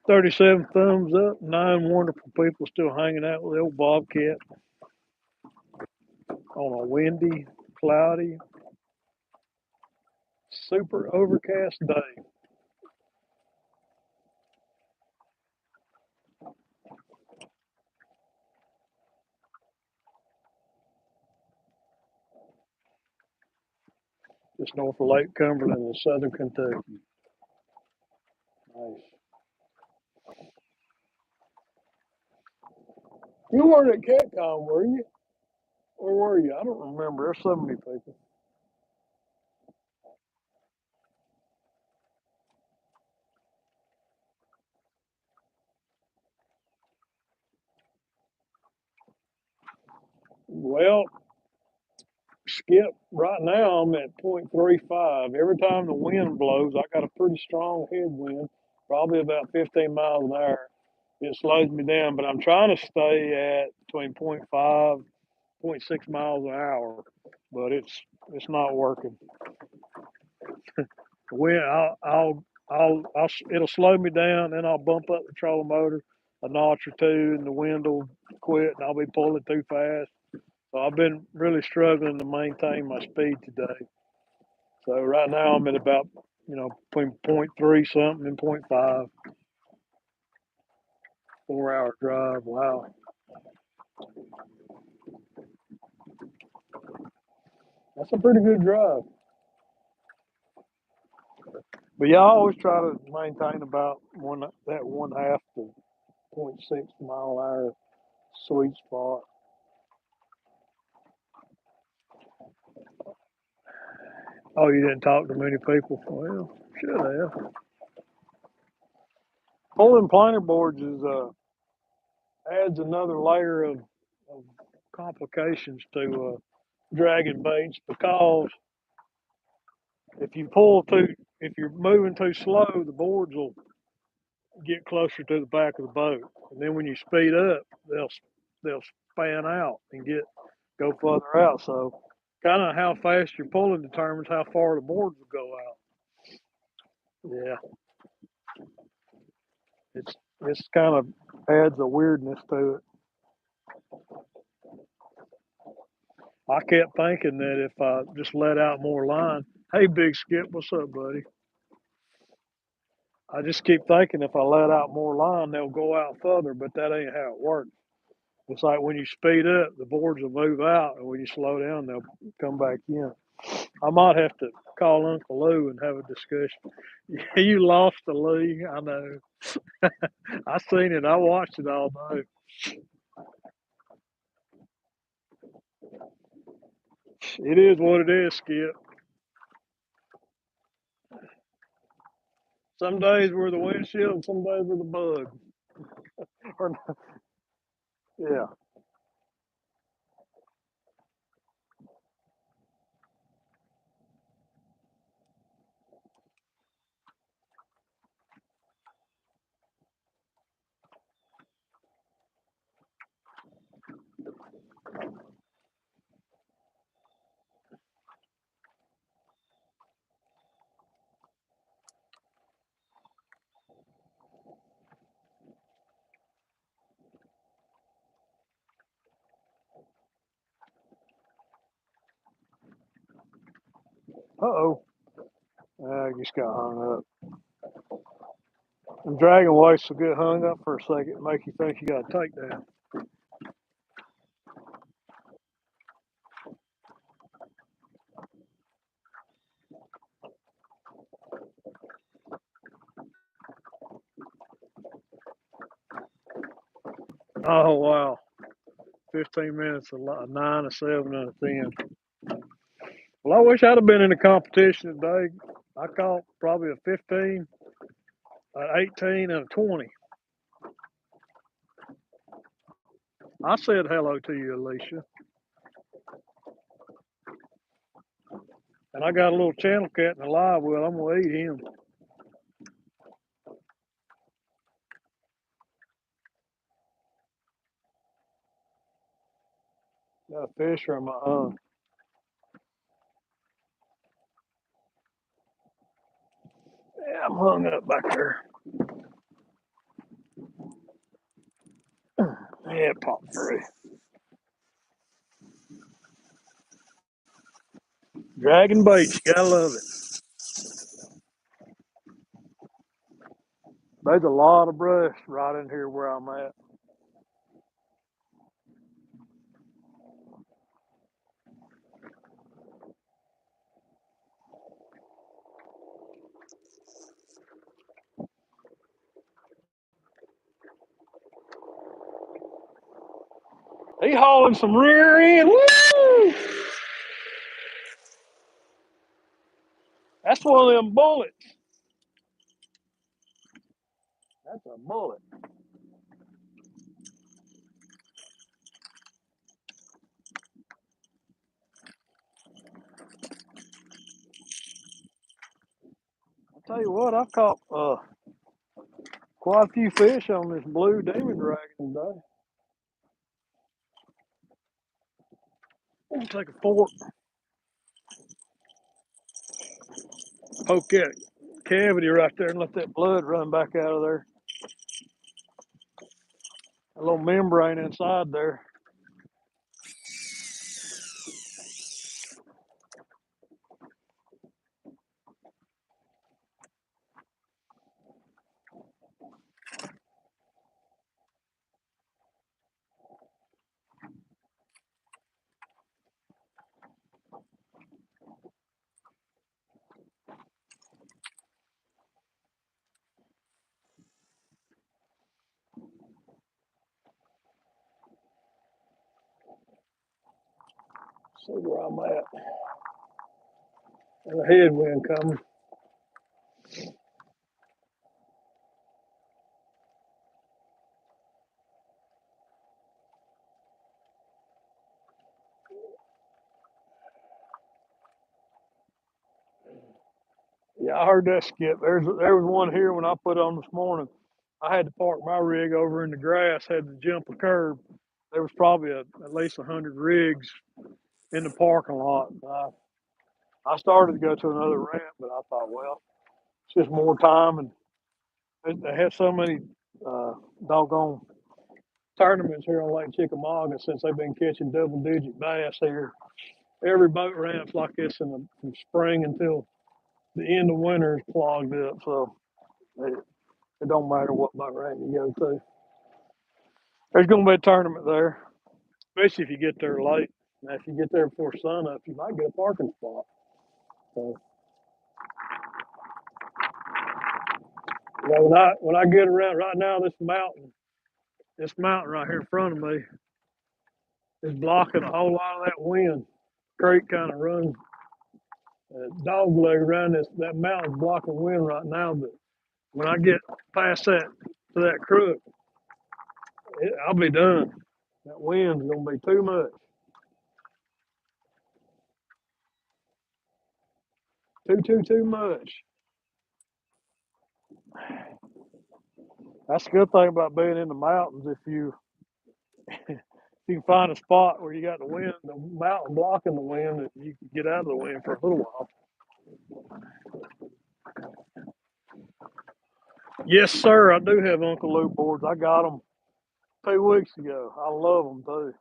37 thumbs up, 9 wonderful people still hanging out with the old Bobcat on a windy, cloudy, super overcast day. Just north of Lake Cumberland in southern Kentucky. Nice. You weren't at CatCon, were you? Or were you? I don't remember. There's so many people. Well, Skip, right now I'm at 0.35. Every time the wind blows, I got a pretty strong headwind, probably about 15 miles an hour. It slows me down, but I'm trying to stay at between point 0.5, 0.6 miles an hour, but it's not working. The wind, it'll slow me down, then I'll bump up the trolling motor a notch or two, and the wind will quit, and I'll be pulling too fast. So I've been really struggling to maintain my speed today. So right now I'm at about, between point 0.3 something and point 0.5, 4 hour drive. Wow. That's a pretty good drive. But yeah, I always try to maintain about that 1/2 to .6 mile an hour sweet spot. Oh, you didn't talk to many people? Well, should have. Pulling planer boards adds another layer of complications to dragging baits because if you pull too, if you're moving too slow, the boards will get closer to the back of the boat, and then when you speed up, they'll span out and go further out. So, kind of how fast you're pulling determines how far the boards will go out. Yeah, it's kind of adds a weirdness to it. I kept thinking that if I just let out more line, hey, Big Skip, what's up, buddy? I just keep thinking if I let out more line, they'll go out further, but that ain't how it works. It's like when you speed up, the boards will move out, and when you slow down, they'll come back in. I might have to call Uncle Lou and have a discussion. You lost the league, I know. I seen it. I watched it all day. It is what it is, Skip. Some days we're the windshield, some days we're the bug. Or, yeah. Uh oh. I just got hung up. And dragging weights will get hung up for a second and make you think you got a takedown. Oh, wow. 15 minutes, a 9, a 7, and a 10. Well, I wish I'd have been in the competition today. I caught probably a 15, an 18, and a 20. I said hello to you, Alicia. And I got a little channel cat in the live well. I'm going to eat him. Got a fish from my Yeah, I'm hung up back there. Yeah, pop through. Dragging bait, you gotta love it. There's a lot of brush right in here where I'm at. He hauling some rear end. Woo! That's one of them bullets. That's a bullet. I'll tell you what, I've caught quite a few fish on this blue demon dragon today. I'm gonna take a fork, poke that cavity right there and let that blood run back out of there. A little membrane inside there. See where I'm at. And a headwind coming. Yeah, I heard that skip. There was one here when I put on this morning. I had to park my rig over in the grass, had to jump a curb. There was probably at least 100 rigs in the parking lot. I started to go to another ramp, but I thought, well, it's just more time. And they have so many uh, doggone tournaments here on Lake Chickamauga since they've been catching double-digit bass here. Every boat ramp's like this from spring until the end of winter is clogged up. So it don't matter what boat ramp you go to. There's going to be a tournament there, especially if you get there late. Now, if you get there before sunup, you might get a parking spot. So, when I get around right now, this mountain right here in front of me is blocking a whole lot of that wind. Creek kind of runs dog leg around that mountain's blocking wind right now. But when I get past that crook, I'll be done. That wind's gonna be too much. Too much. That's the good thing about being in the mountains. If you can find a spot where you got the mountain blocking the wind, that you can get out of the wind for a little while. Yes, sir. I do have Uncle Lou boards. I got them 2 weeks ago. I love them too.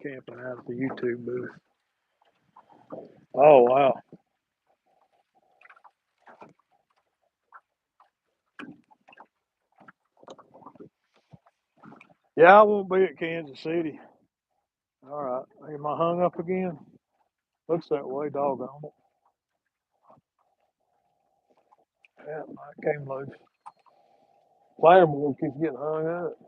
camping out at the YouTube booth. Oh wow. Yeah, I won't be at Kansas City. All right. Am I hung up again? Looks that way, doggone it. Yeah, I came loose. Player board keeps getting hung up.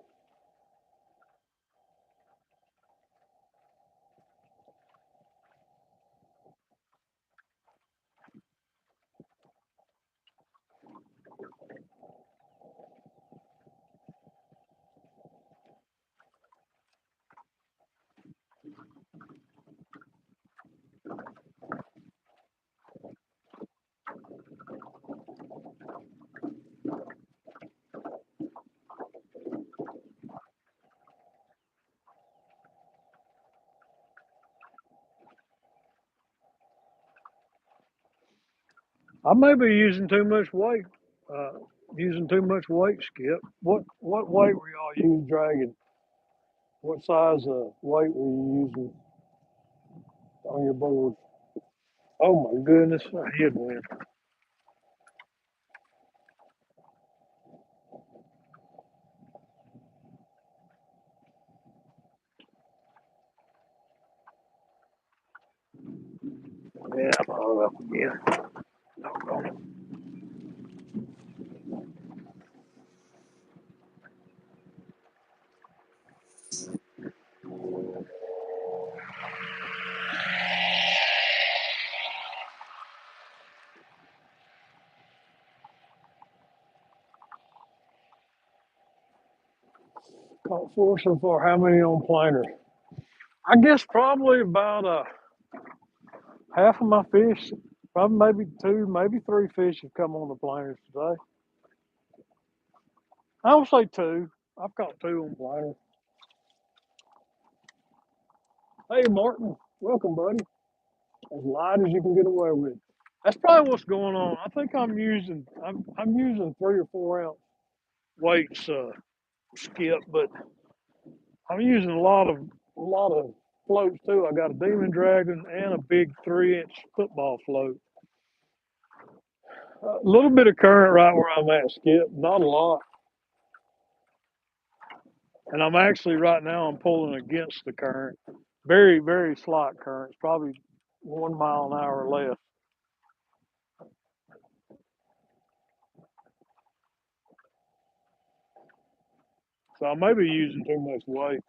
I may be using too much weight. Uh, using too much weight, Skip. What weight were y'all using dragging? What size weight were you using on your board? Oh my goodness, I hit one. Yeah, I'm hung up again. Doggone it. Caught four so far. How many on planer? I guess probably about half of my fish, probably maybe two, maybe three fish have come on the planers today. I would say two. I've caught two on planer. Hey Martin, welcome buddy. As light as you can get away with. That's probably what's going on. I think I'm using 3 or 4 ounce weights, Skip, but I'm using a lot of floats too. I got a demon dragon and a big 3 inch football float. A little bit of current right where I'm at, Skip. Not a lot. And I'm actually right now I'm pulling against the current. Very, very slight currents, probably 1 mile an hour or less. So I may be using too much weight.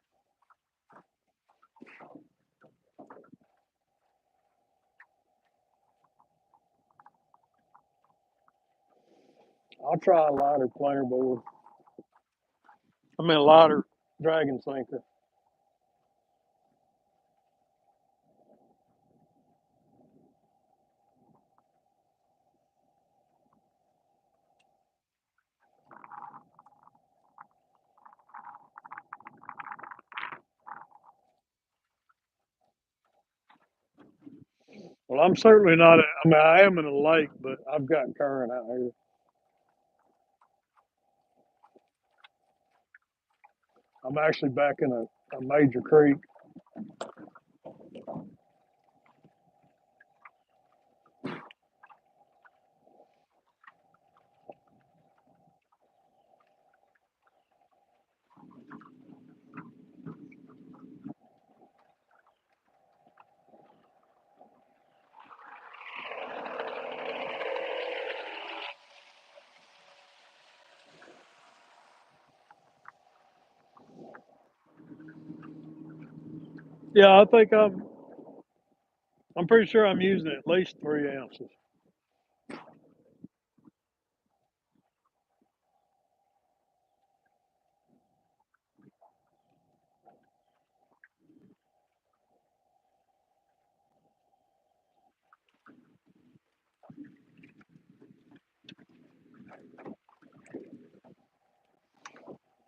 I'll try a lighter planer board. I mean a lighter dragon sinker. Well, I'm certainly not. I mean, I am in a lake, but I've got current out here. I'm actually back in a major creek. Yeah, I think I'm pretty sure I'm using at least 3 ounces.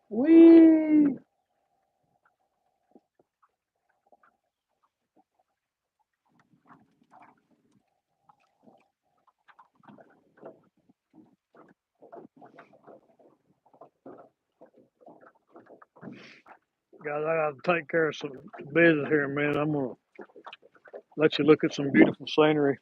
Wee. Guys, I got to take care of some business here in a minute. I'm going to let you look at some beautiful scenery.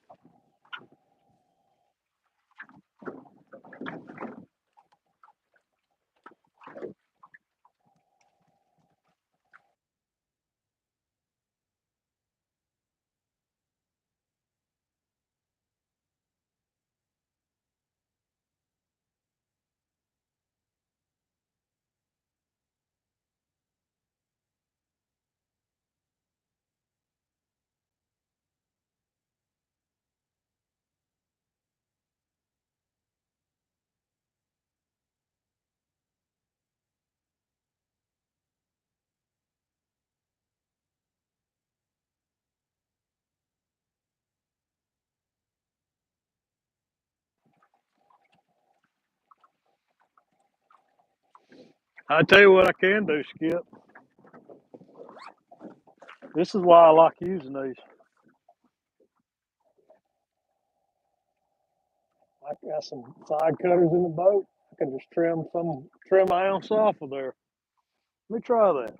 I tell you what I can do, Skip. This is why I like using these. I got some side cutters in the boat. I can just trim an ounce off of there. Let me try that.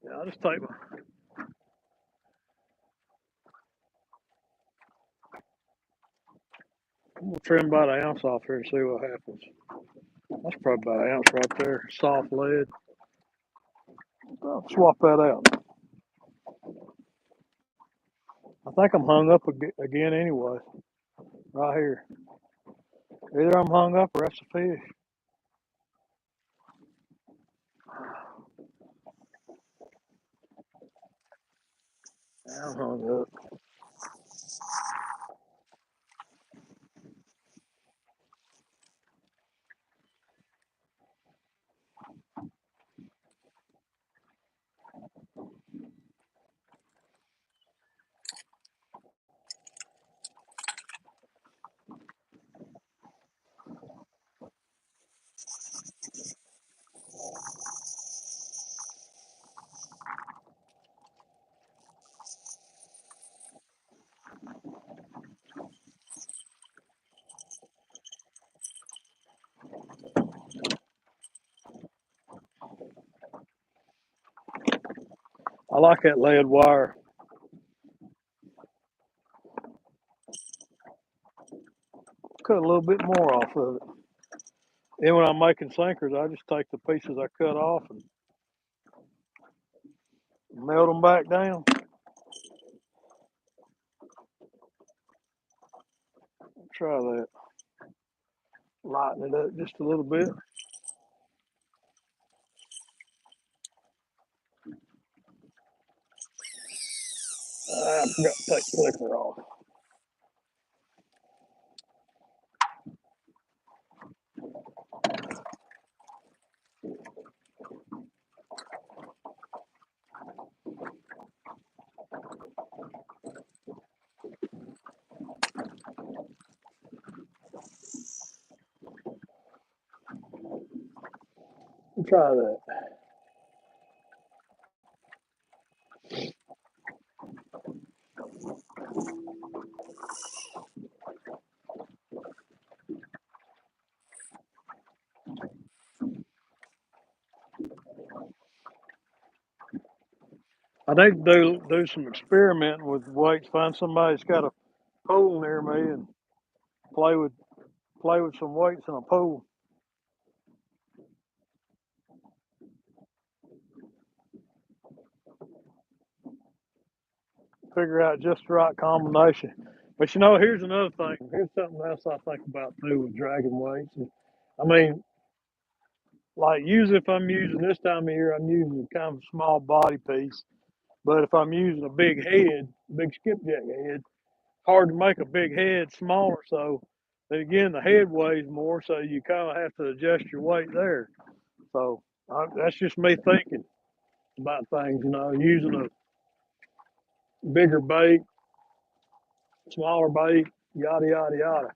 Yeah, I'll just take my. I'm gonna trim about an ounce off here and see what happens. That's probably about an ounce right there. Soft lead. I'll swap that out. I think I'm hung up again anyway. Right here. Either I'm hung up or that's a fish. I'm hung up. I like that lead wire. Cut a little bit more off of it. Then when I'm making sinkers, I just take the pieces I cut off and melt them back down. Try that. Lighten it up just a little bit. I forgot to take the flicker off. Try that. I need to do some experimenting with weights. Find somebody that's got a pool near me and play with play with some weights in a pool. Figure out just the right combination. But you know, here's another thing. Here's something else I think about too with dragging weights. And, I mean, like usually if I'm using this time of year, I'm using kind of a small body piece. But if I'm using a big head, big skipjack head, hard to make a big head smaller. So then again, the head weighs more, so you kind of have to adjust your weight there. So that's just me thinking about things. You know, using a bigger bait, smaller bait, yada yada yada.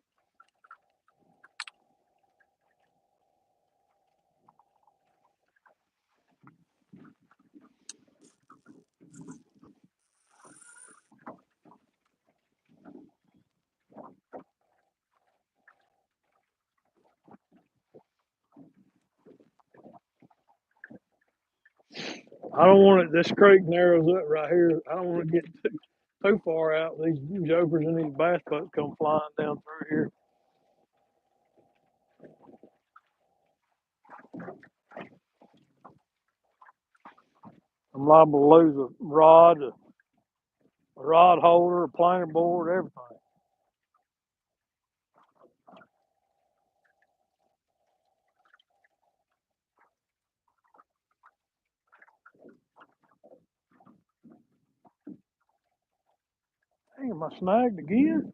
I don't want it. This creek narrows up right here. I don't want to get too far out. These jokers and these bass boats come flying down through here. I'm liable to lose a rod holder, a planer board, everything. Dang, am I snagged again?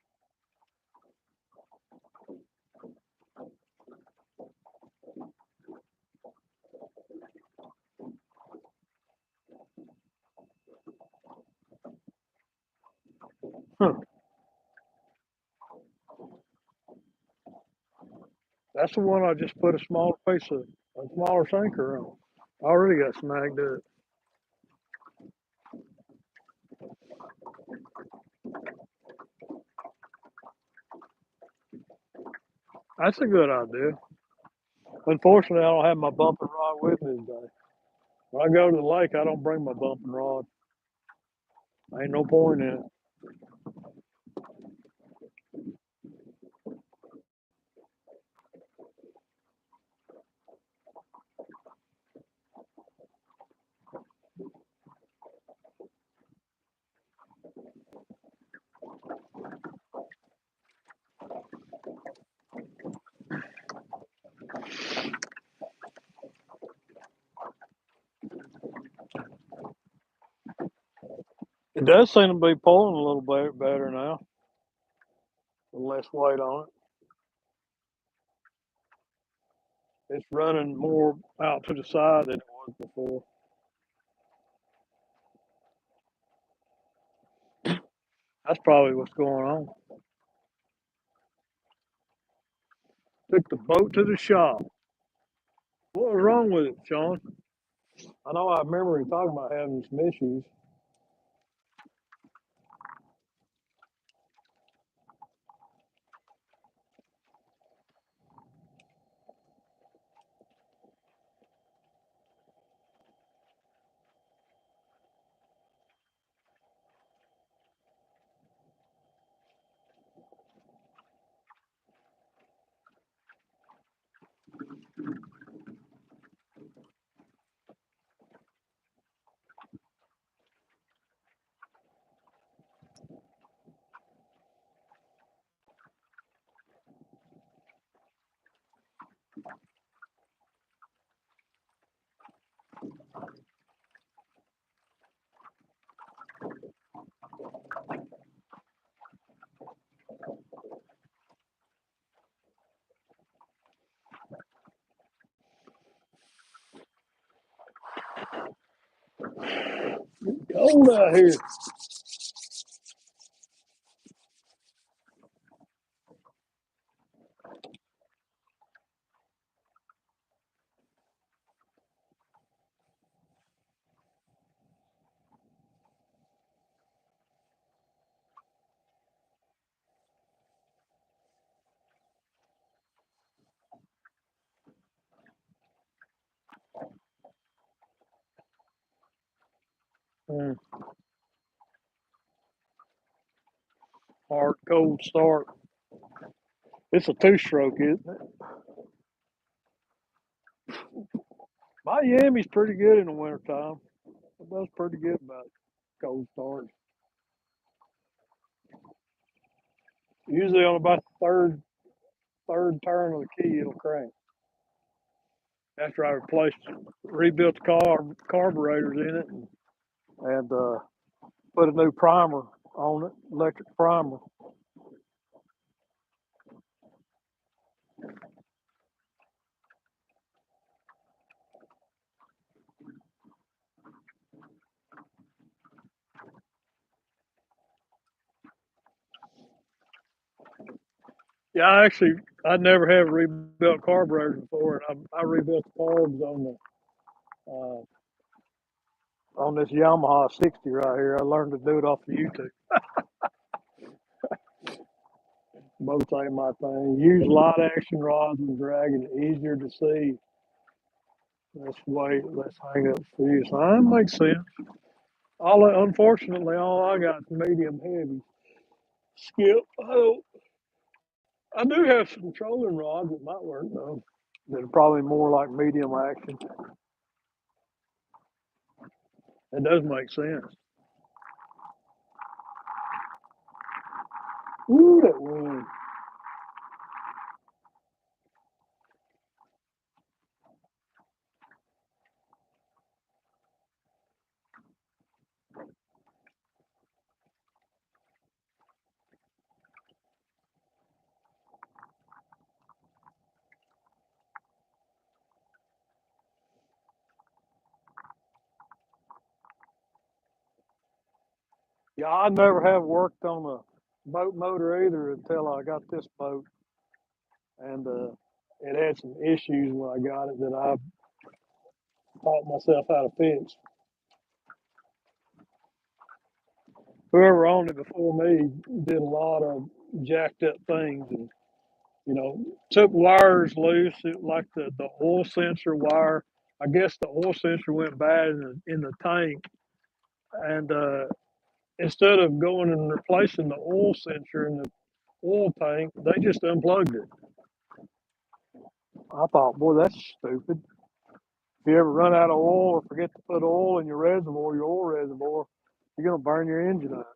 Huh. That's the one I just put a smaller a smaller sinker on. I already got snagged up. That's a good idea. Unfortunately, I don't have my bumping rod with me today. When I go to the lake, I don't bring my bumping rod. Ain't no point in it. It does seem to be pulling a little bit better now, with less weight on it. It's running more out to the side than it was before. That's probably what's going on. Took the boat to the shop. What was wrong with it, Sean? I know I remember him talking about having some issues. Cold out here. Mm, hard, cold start. It's a two-stroke, isn't it? Miami's pretty good in the wintertime. It does pretty good about cold starts. Usually on about the third turn of the key, it'll crank. After I rebuilt the carburetors in it, and put a new primer on it, electric primer. Yeah, I never have rebuilt carburetors before, and I rebuilt the carbs on this Yamaha 60 right here. I learned to do it off of YouTube. Both ain't my thing. Use light action rods and dragging, easier to see. Let's wait. Let's hang up for you. So that makes sense. Unfortunately, all I got is medium heavy. Skip. I do have some trolling rods that might work though. That are probably more like medium action. It does make sense. Ooh, that wind. Yeah, I never have worked on a boat motor either until I got this boat, and it had some issues when I got it that I taught myself how to fix. Whoever owned it before me did a lot of jacked up things, and took wires loose, like the oil sensor wire. I guess the oil sensor went bad in the tank, and instead of going and replacing the oil sensor in the oil tank, they just unplugged it. I thought, boy, that's stupid. If you ever run out of oil or forget to put oil in your oil reservoir, you're gonna burn your engine up.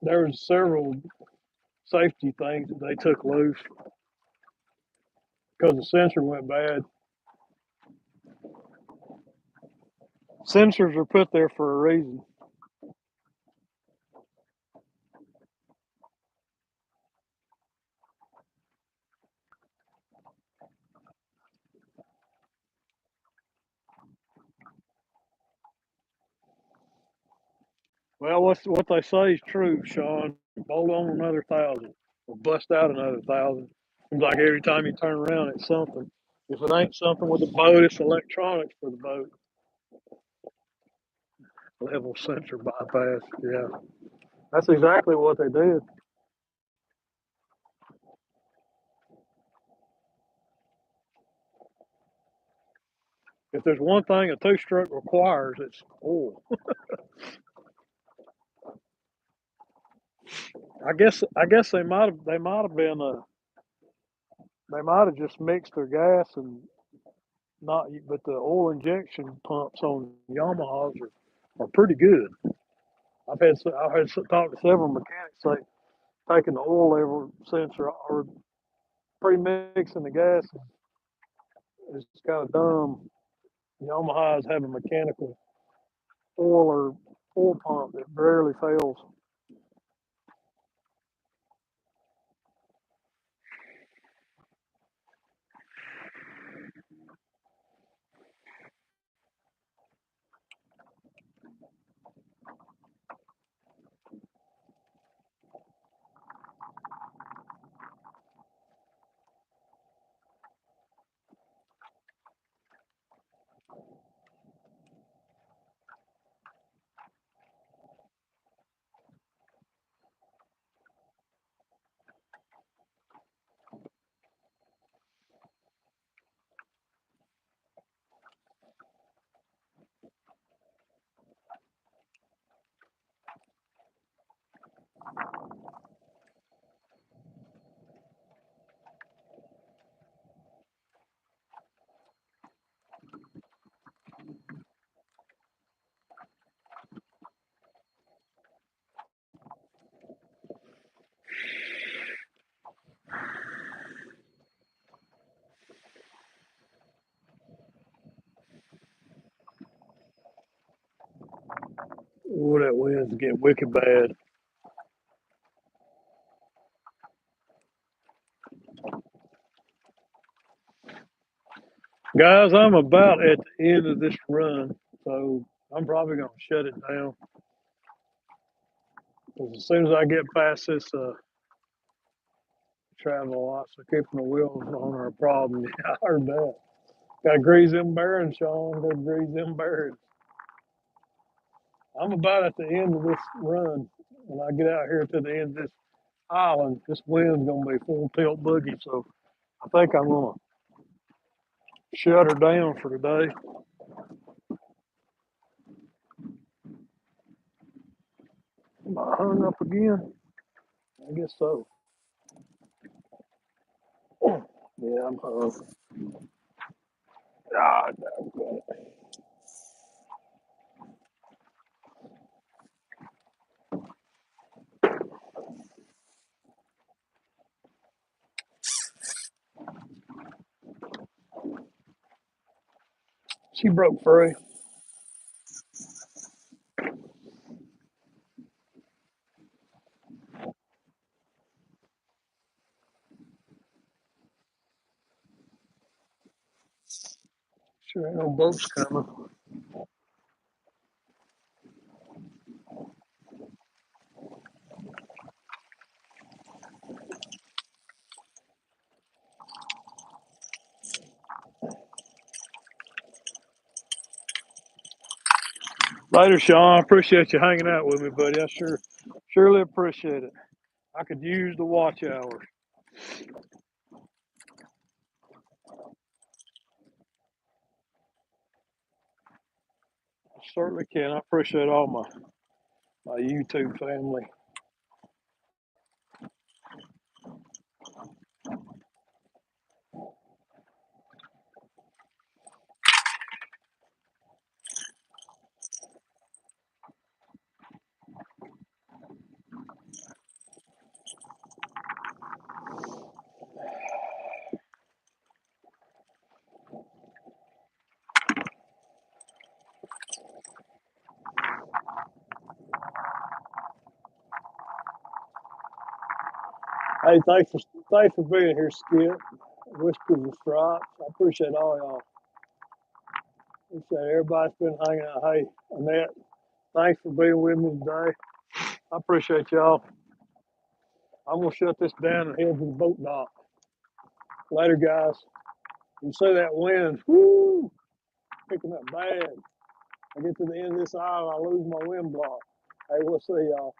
There was several safety things that they took loose because the sensor went bad. Sensors are put there for a reason. Well, what they say is true, Sean. Hold on another thousand, or bust out another thousand. Seems like every time you turn around, it's something. If it ain't something with the boat, it's electronics for the boat. Level sensor bypass. Yeah, that's exactly what they did. If there's one thing a two-stroke requires, it's oil. I guess they might have just mixed their gas and not, but the oil injection pumps on Yamahas are pretty good. I've had talked to several mechanics say taking the oil level sensor or pre-mixing the gas is kind of dumb. Yamahas have a mechanical oil pump that rarely fails. Oh, that wind's getting wicked bad. Guys, I'm about at the end of this run, so I'm probably going to shut it down. 'Cause as soon as I get past this travel lot, so keeping the wheels on are a problem. Yeah, I heard that. Got to grease them bearings, Sean. Got to grease them bearings. I'm about at the end of this run. When I get out here to the end of this, island, this wind's gonna be full tilt boogie, so I think I'm gonna shut her down for today. Am I hung up again? I guess so. Yeah, I'm hung. Ah, no. She broke free. Sure ain't no boats coming. Later, Sean. I appreciate you hanging out with me, buddy. I surely appreciate it. I could use the watch hours. I certainly can. I appreciate all my YouTube family. Hey, thanks for being here, Skip. Whiskers and Stripes. I appreciate all y'all. Appreciate everybody's been hanging out. Hey, Annette, thanks for being with me today. I appreciate y'all. I'm gonna shut this down and head to the boat dock. Later, guys. You see that wind? Woo! Picking up bad. I get to the end of this aisle, I lose my wind block. Hey, we'll see y'all.